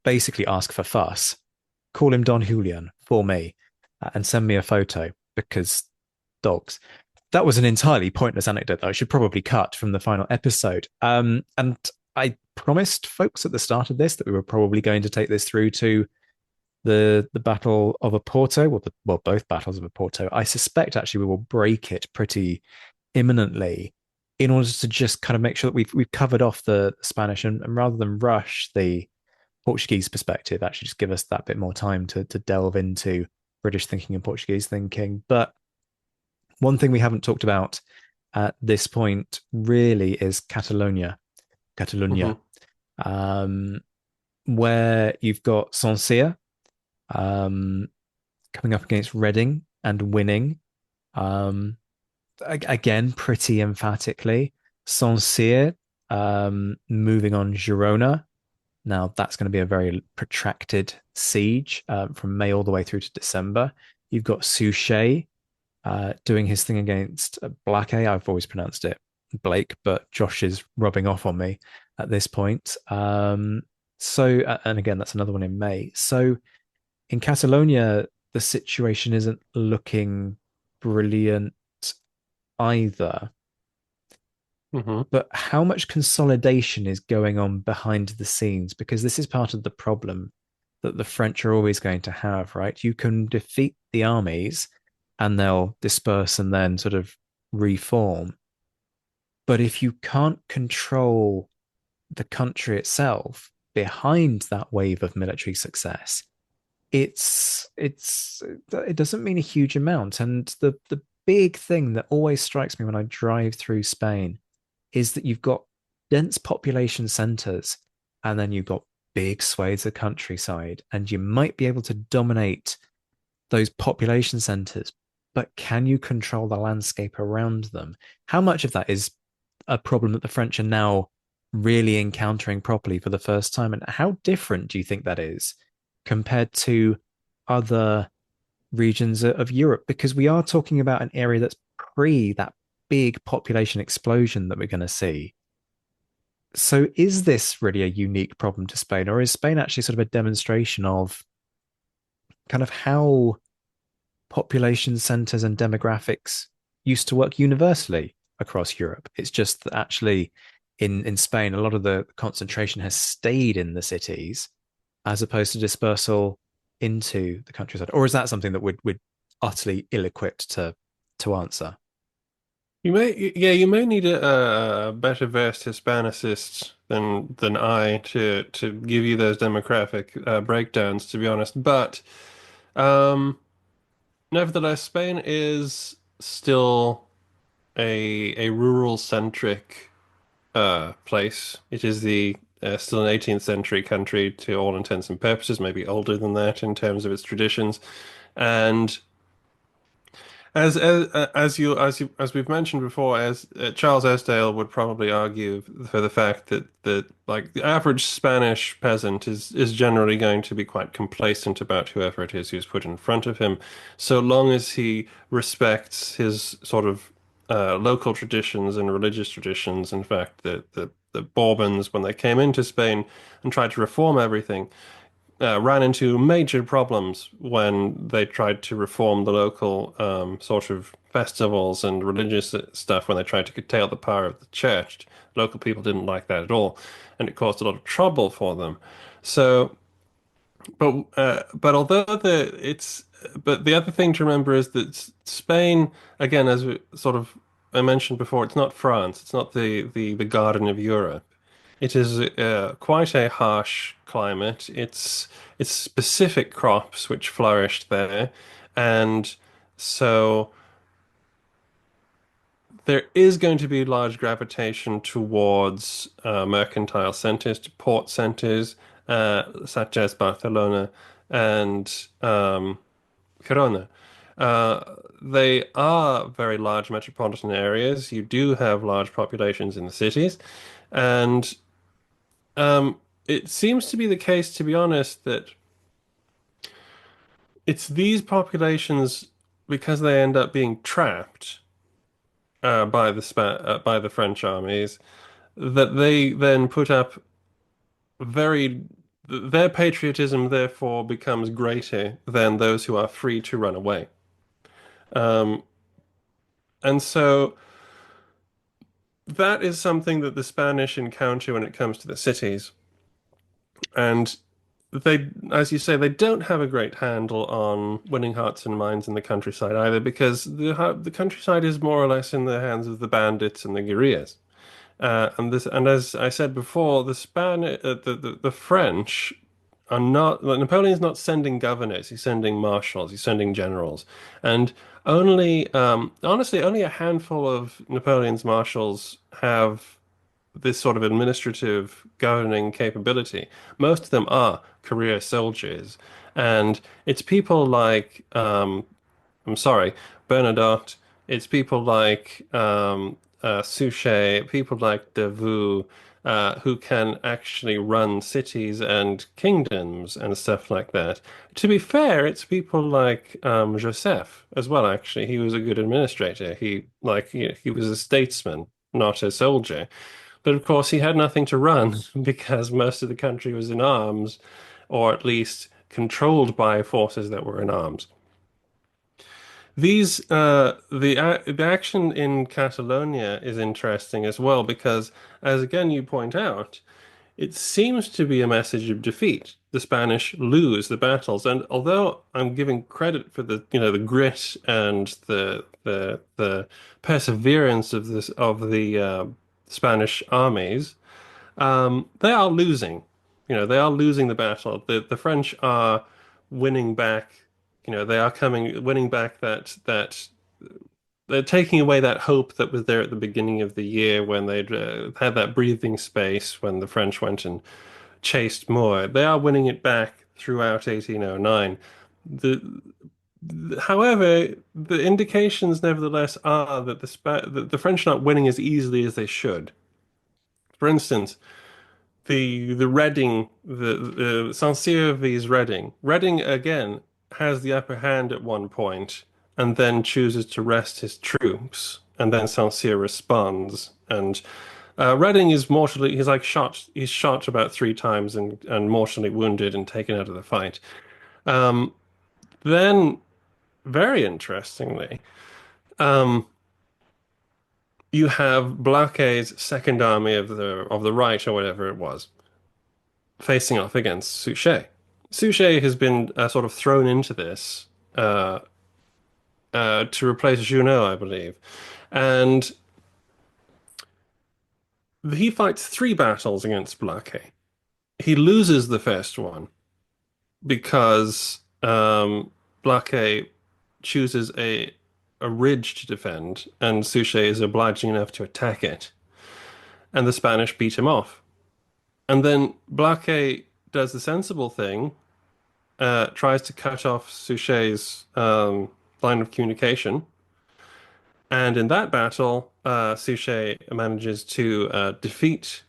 basically ask for fuss, call him Don Julian for me and send me a photo because dogs. That was an entirely pointless anecdote that I should probably cut from the final episode. And I promised folks at the start of this that we were probably going to take this through to the Battle of Oporto, well, both battles of Oporto. I suspect actually we will break it pretty imminently in order to just kind of make sure that we've covered off the Spanish and rather than rush the Portuguese perspective, actually just give us that bit more time to delve into British thinking and Portuguese thinking. But one thing we haven't talked about at this point really is Catalonia, Hmm. um, where you've got Sancerre um, coming up against Reading and winning. Um, Again, pretty emphatically. Sancerre moving on Girona. Now, that's going to be a very protracted siege from May all the way through to December. You've got Suchet doing his thing against Black A. I've always pronounced it Blake, but Josh is rubbing off on me at this point. And again, that's another one in May. So in Catalonia, the situation isn't looking brilliant either. Hmm. But how much consolidation is going on behind the scenes? Because this is part of the problem that the French are always going to have, right? You can defeat the armies and they'll disperse and then sort of reform. But if you can't control the country itself behind that wave of military success, it doesn't mean a huge amount. And the big thing that always strikes me when I drive through Spain is that you've got dense population centers and then you've got big swathes of countryside, and you might be able to dominate those population centers, but can you control the landscape around them? How much of that is a problem that the French are now really encountering properly for the first time? And how different do you think that is compared to other regions of Europe? Because we are talking about an area that's pre that big population explosion that we're going to see. So, is this really a unique problem to Spain, or is Spain actually sort of a demonstration of kind of how population centers and demographics used to work universally across Europe? It's just that actually in Spain, a lot of the concentration has stayed in the cities as opposed to dispersal into the countryside. Or is that something that would utterly ill-equipped to answer? You may need a better versed Hispanicist than I to give you those demographic breakdowns, to be honest. But um, nevertheless, Spain is still a rural centric place. It is the still an 18th century country to all intents and purposes, maybe older than that in terms of its traditions, and as we've mentioned before, as Charles Esdale would probably argue for the fact that like the average Spanish peasant is generally going to be quite complacent about whoever it is who's put in front of him, so long as he respects his sort of local traditions and religious traditions. In fact, the Bourbons, when they came into Spain and tried to reform everything, ran into major problems when they tried to reform the local sort of festivals and religious stuff when they tried to curtail the power of the church. Local people didn't like that at all, and it caused a lot of trouble for them. So, but although the it's but the other thing to remember is that Spain, again, as sort of I mentioned before, it's not France. It's not the Garden of Europe. It is quite a harsh climate. It's specific crops which flourished there, and so there is going to be large gravitation towards mercantile centers, to port centers, such as Barcelona and Girona. Uh, they are very large metropolitan areas. You do have large populations in the cities, and it seems to be the case, to be honest, that it's these populations because they end up being trapped by the French armies that they then put up very their patriotism therefore becomes greater than those who are free to run away. Um, and so that is something that the Spanish encounter when it comes to the cities. And they, as you say, they don't have a great handle on winning hearts and minds in the countryside either, because the countryside is more or less in the hands of the bandits and the guerrillas. And as I said before, the French are not like, Napoleon's not sending governors; he's sending marshals, he's sending generals, and honestly, only a handful of Napoleon's marshals have this sort of administrative governing capability. Most of them are career soldiers, and it's people like I'm sorry, Bernadotte. It's people like Suchet, people like Davout, who can actually run cities and kingdoms and stuff like that. To be fair, it's people like Joseph as well. Actually, he was a good administrator. He was a statesman, not a soldier. But of course, he had nothing to run because most of the country was in arms, or at least controlled by forces that were in arms. The action in Catalonia is interesting as well because, as again you point out, it seems to be a message of defeat. The Spanish lose the battles, and although I'm giving credit for the grit and the perseverance of the Spanish armies, they are losing. They are losing the battle. The French are winning back. They are winning back that they're taking away that hope that was there at the beginning of the year when they'd had that breathing space when the French went and chased more. They are winning it back throughout 1809. The However, the indications nevertheless are that the French are not winning as easily as they should. For instance, the Reading, the Saint-Cyr vs Reading. Reading again has the upper hand at one point, and then chooses to rest his troops, and then Saint-Cyr responds. And Reading is mortally, he's like shot. He's shot about three times and mortally wounded and taken out of the fight. Um, then, very interestingly, um, you have Blacquet's second army of the right or whatever it was, facing off against Suchet. Suchet has been sort of thrown into this uh, to replace Junot, I believe. And he fights three battles against Blake. He loses the first one because Blake chooses a ridge to defend, and Suchet is obliging enough to attack it. And the Spanish beat him off. And then Blake does the sensible thing, tries to cut off Suchet's line of communication. And in that battle, Suchet manages to defeat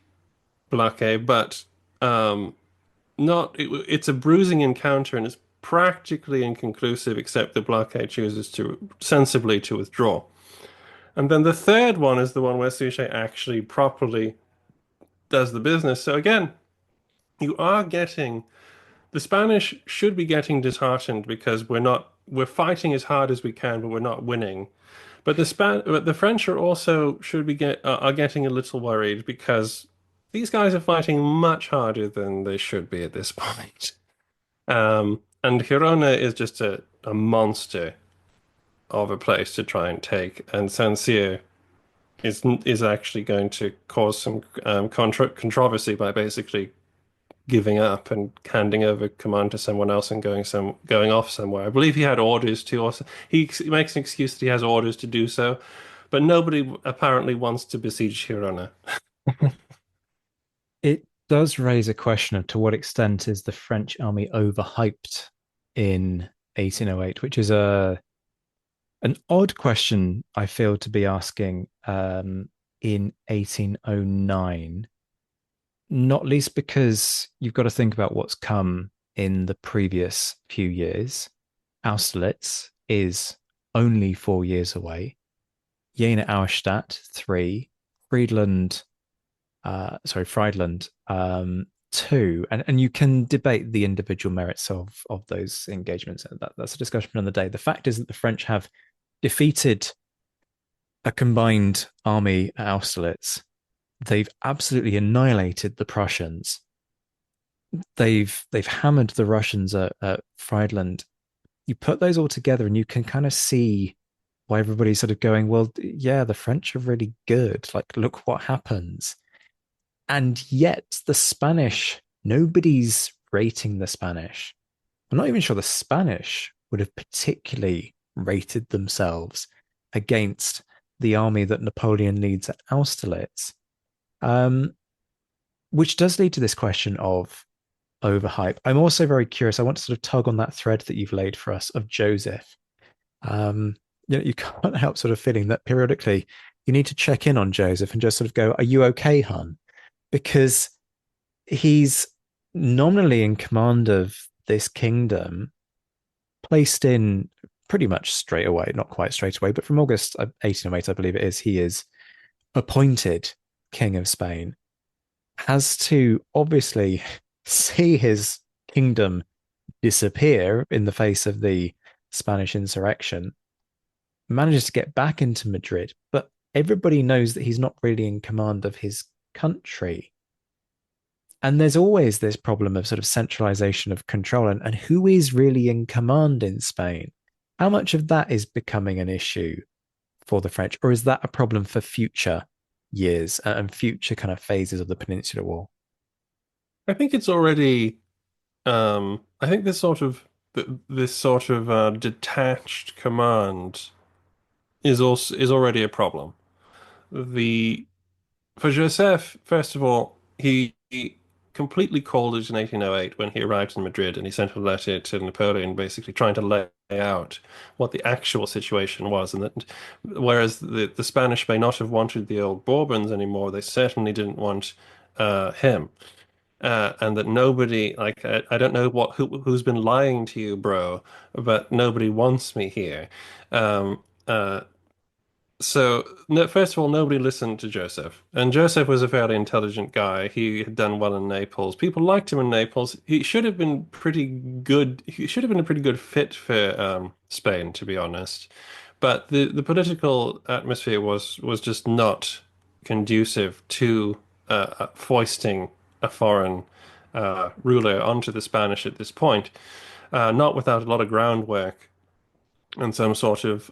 Blake, but not. It's a bruising encounter, and it's practically inconclusive, except that Blake chooses to sensibly to withdraw. And then the third one is the one where Suchet actually properly does the business. So again, you are getting the Spanish should be getting disheartened because we're fighting as hard as we can, but we're not winning. But the French are also should be are getting a little worried because these guys are fighting much harder than they should be at this point. And Girona is just a monster of a place to try and take, and Saint-Cyr is actually going to cause some controversy by basically giving up and handing over command to someone else and going off somewhere. I believe he had orders to also he makes an excuse that he has orders to do so, but nobody apparently wants to besiege Girona. It does raise a question of to what extent is the French army overhyped in 1808, which is a an odd question I feel to be asking in 1809, not least because you've got to think about what's come in the previous few years. Austerlitz is only 4 years away. Jena Auerstadt, 3. Friedland, Friedland, 2. And you can debate the individual merits of those engagements. That's a discussion for another day. The fact is that the French have defeated a combined army at Austerlitz. They've absolutely annihilated the Prussians. They've hammered the Russians at Friedland. You put those all together and you can kind of see why everybody's sort of going, well, yeah, the French are really good. Like, look what happens. And yet the Spanish, nobody's rating the Spanish. I'm not even sure the Spanish would have particularly rated themselves against the army that Napoleon leads at Austerlitz. Which does lead to this question of overhype. I'm also very curious. I want to sort of tug on that thread that you've laid for us of Joseph. You can't help sort of feeling that periodically you need to check in on Joseph and just sort of go, "Are you okay, hun?" Because he's nominally in command of this kingdom, placed in pretty much straight away, not quite straight away, but from August 1808, I believe it is, he is appointed King of Spain, has to obviously see his kingdom disappear in the face of the Spanish insurrection. manages to get back into Madrid, but everybody knows that he's not really in command of his country. And there's always this problem of sort of centralization of control and who is really in command in Spain. How much of that is becoming an issue for the French, or is that a problem for future years and future kind of phases of the Peninsular War? I think it's already I think this sort of detached command is already a problem. The For Joseph, first of all, he completely called it in 1808 when he arrived in Madrid, and he sent a letter to Napoleon basically trying to lay out what the actual situation was. And that whereas the Spanish may not have wanted the old Bourbons anymore, they certainly didn't want him. And that nobody, like, I don't know who's been lying to you, bro, but nobody wants me here. Um, uh, so, no, first of all, nobody listened to Joseph. And Joseph was a fairly intelligent guy. He had done well in Naples. People liked him in Naples. He should have been pretty good. He should have been a pretty good fit for Spain, to be honest. But the political atmosphere was just not conducive to foisting a foreign ruler onto the Spanish at this point, not without a lot of groundwork and some sort of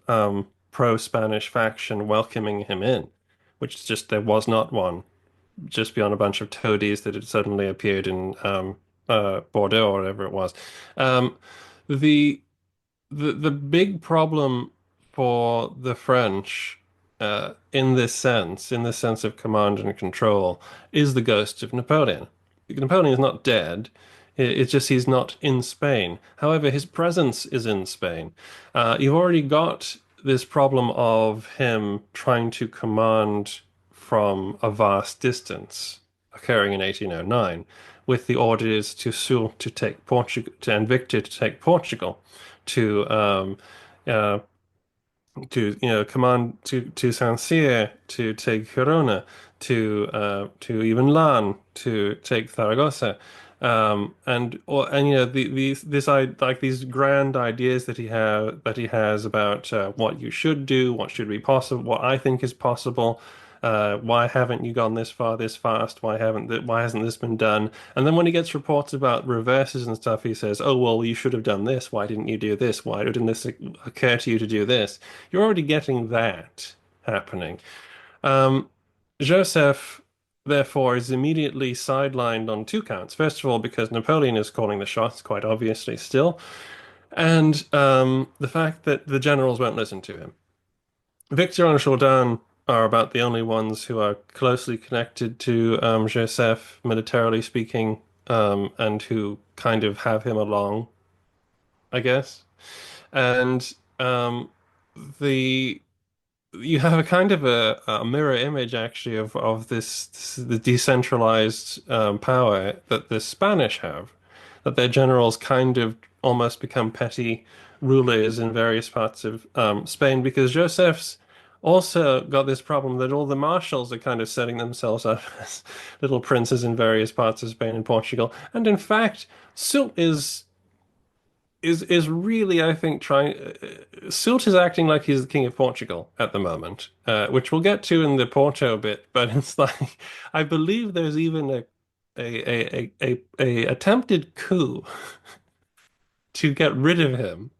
pro-Spanish faction welcoming him in, which just there was not one, just beyond a bunch of toadies that had suddenly appeared in Bordeaux or whatever it was. Um, the the big problem for the French in this sense of command and control, is the ghost of Napoleon. Napoleon is not dead. It's just he's not in Spain. However, his presence is in Spain. You've already got this problem of him trying to command from a vast distance, occurring in 1809, with the orders to Soult to take Portugal, and Victor to take Portugal, to uh, command to San Cyr to take Girona, to even Lan to take Zaragoza, and these like these grand ideas that he has about what you should do, what should be possible, what I think is possible. Why haven't you gone this far this fast? Why hasn't this been done? And then when he gets reports about reverses and stuff, he says, "Oh well, you should have done this. Why didn't you do this? Why didn't this occur to you to do this?" You're already getting that happening. Um, Joseph, therefore, is immediately sidelined on two counts. First of all, because Napoleon is calling the shots, quite obviously still, and the fact that the generals won't listen to him. Victor and Jourdan are about the only ones who are closely connected to Joseph, militarily speaking, and who kind of have him along, I guess. And the you have a kind of a mirror image actually of the decentralized power that the Spanish have, that their generals kind of almost become petty rulers in various parts of Spain, because Joseph's also got this problem that all the marshals are kind of setting themselves up as little princes in various parts of Spain and Portugal. And in fact, Soult is really, I think, trying. Soult is acting like he's the king of Portugal at the moment, which we'll get to in the Porto bit. But it's like I believe there's even a attempted coup to get rid of him,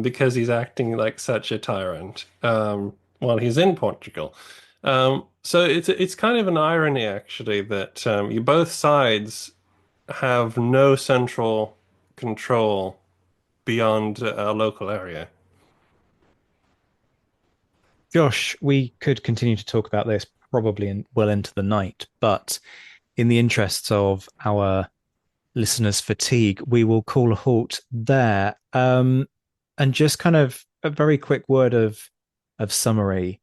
because he's acting like such a tyrant, while he's in Portugal. So it's kind of an irony actually that you both sides have no central control beyond a local area. Josh, we could continue to talk about this probably well into the night, but in the interests of our listeners' fatigue, we will call a halt there. And just kind of a very quick word of summary.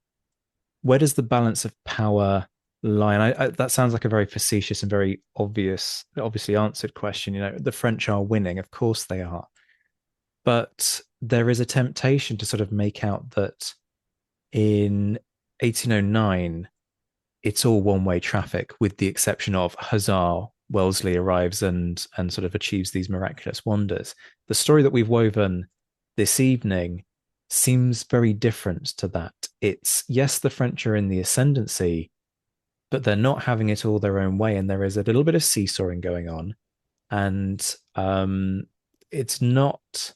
Where does the balance of power lie? And that sounds like a very facetious and very obviously answered question. You know, the French are winning, of course they are, but there is a temptation to sort of make out that in 1809 it's all one-way traffic, with the exception of Hussar Wellesley arrives and sort of achieves these miraculous wonders. The story that we've woven this evening seems very different to that. It's, yes, the French are in the ascendancy, but they're not having it all their own way, and there is a little bit of seesawing going on. And it's not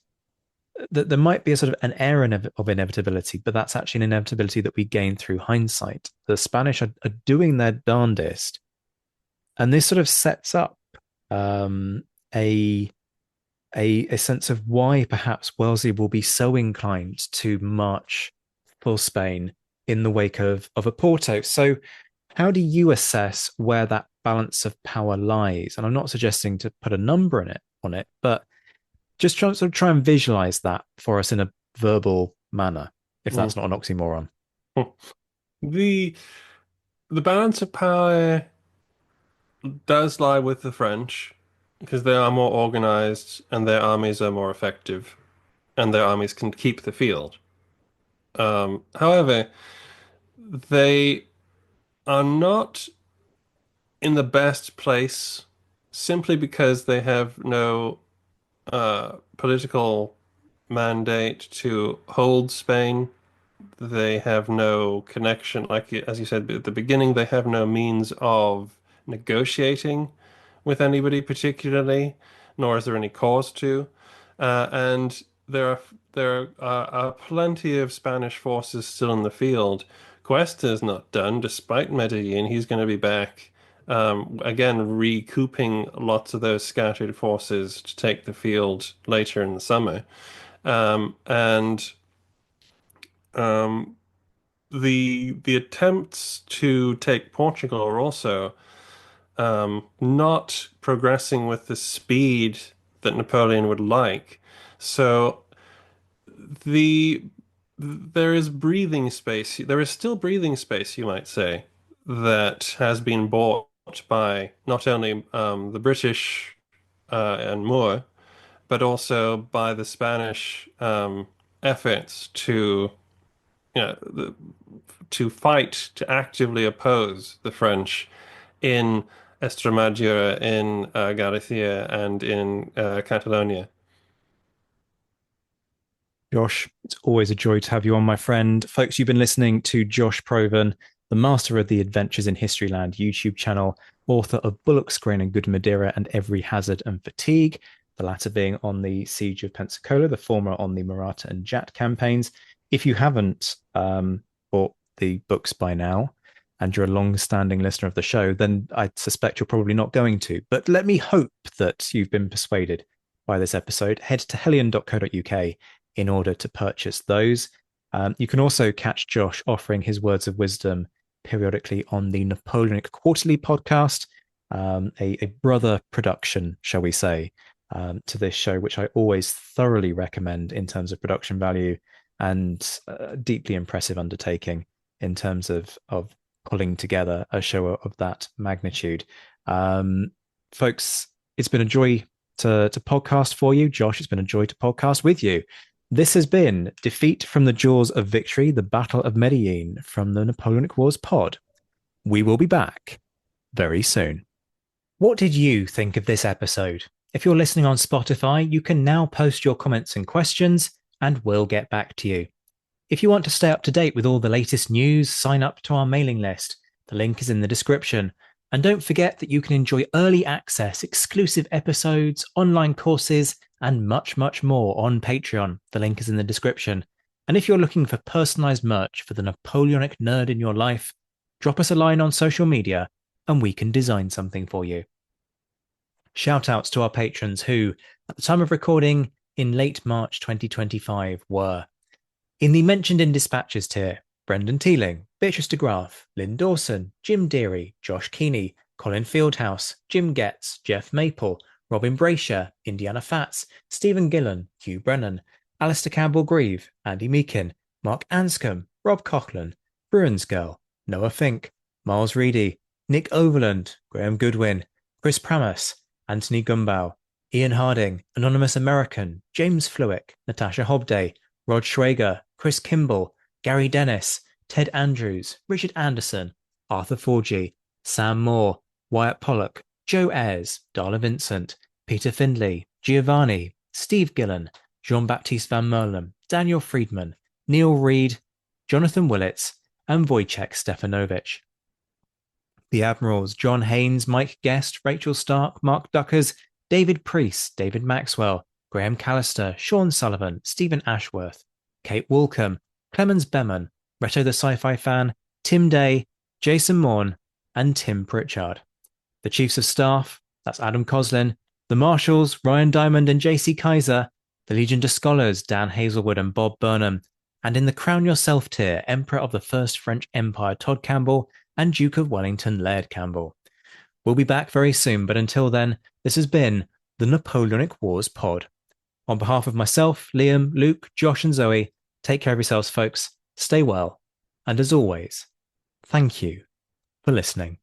that there might be a sort of an air of inevitability, but that's actually an inevitability that we gain through hindsight. The Spanish are doing their darndest, and this sort of sets up um, a, a sense of why perhaps Wellesley will be so inclined to march for Spain in the wake of Oporto. So, how do you assess where that balance of power lies? And I'm not suggesting to put a number in it on it, but just try and visualize that for us in a verbal manner, if Mm. that's not an oxymoron. The the balance of power does lie with the French because they are more organized and their armies are more effective and their armies can keep the field. However, they are not in the best place simply because they have no political mandate to hold Spain. They have no connection, like as you said at the beginning, they have no means of negotiating with anybody particularly, nor is there any cause to. And there are plenty of Spanish forces still in the field. Cuesta is not done, despite Medellin. He's going to be back again, recouping lots of those scattered forces to take the field later in the summer. And um, the attempts to take Portugal are also not progressing with the speed that Napoleon would like. So the there is breathing space. There is still breathing space, you might say, that has been bought by not only the British and Moore, but also by the Spanish efforts to, you know, to fight, to actively oppose the French in Estremadura, in Galicia, and in Catalonia. Josh, it's always a joy to have you on, my friend. Folks, you've been listening to Josh Provan, the master of the Adventures in Historyland YouTube channel, author of Bullock's Grain and Good Madeira and Every Hazard and Fatigue, the latter being on the Siege of Pensacola, the former on the Maratha and Jat campaigns. If you haven't bought the books by now, and you're a long-standing listener of the show, then I suspect you're probably not going to. But let me hope that you've been persuaded by this episode. Head to hellion.co.uk in order to purchase those. You can also catch Josh offering his words of wisdom periodically on the Napoleonic Quarterly podcast, a brother production, shall we say, to this show, which I always thoroughly recommend in terms of production value and deeply impressive undertaking in terms of pulling together a show of that magnitude. Folks, it's been a joy to podcast for you. Josh, it's been a joy to podcast with you. This has been Defeat from the Jaws of Victory, the Battle of Medellin from the Napoleonic Wars pod. We will be back very soon. What did you think of this episode? If you're listening on Spotify, you can now post your comments and questions, and we'll get back to you. If you want to stay up to date with all the latest news, sign up to our mailing list. The link is in the description. And don't forget that you can enjoy early access, exclusive episodes, online courses, and much, much more on Patreon. The link is in the description. And if you're looking for personalized merch for the Napoleonic nerd in your life, drop us a line on social media and we can design something for you. Shout outs to our patrons who, at the time of recording in late March 2025, were in the mentioned in dispatches tier, Brendan Teeling, Beatrice de Graaf, Lynn Dawson, Jim Deary, Josh Keeney, Colin Fieldhouse, Jim Getz, Jeff Maple, Robin Brasher, Indiana Fats, Stephen Gillen, Hugh Brennan, Alistair Campbell-Grieve, Andy Meakin, Mark Anscombe, Rob Coughlin, Bruins Girl, Noah Fink, Miles Reedy, Nick Overland, Graham Goodwin, Chris Pramas, Anthony Gumbau, Ian Harding, Anonymous American, James Fluick, Natasha Hobday, Rod Schwager, Chris Kimball, Gary Dennis, Ted Andrews, Richard Anderson, Arthur Forgy, Sam Moore, Wyatt Pollock, Joe Ayres, Darla Vincent, Peter Findlay, Giovanni, Steve Gillen, Jean-Baptiste Van Merlem, Daniel Friedman, Neil Reed, Jonathan Willits, and Wojciech Stefanovich. The admirals John Haynes, Mike Guest, Rachel Stark, Mark Duckers, David Priest, David Maxwell, Graham Callister, Sean Sullivan, Stephen Ashworth, Kate Walcombe, Clemens Beman, Reto the Sci-Fi Fan, Tim Day, Jason Morn, and Tim Pritchard. The Chiefs of Staff, that's Adam Coslin, the Marshals, Ryan Diamond and JC Kaiser, the Legion de Scholars, Dan Hazelwood and Bob Burnham, and in the Crown Yourself tier, Emperor of the First French Empire, Todd Campbell, and Duke of Wellington, Laird Campbell. We'll be back very soon, but until then, this has been the Napoleonic Wars Pod. On behalf of myself, Liam, Luke, Josh, and Zoe, take care of yourselves, folks, stay well, and as always, thank you for listening.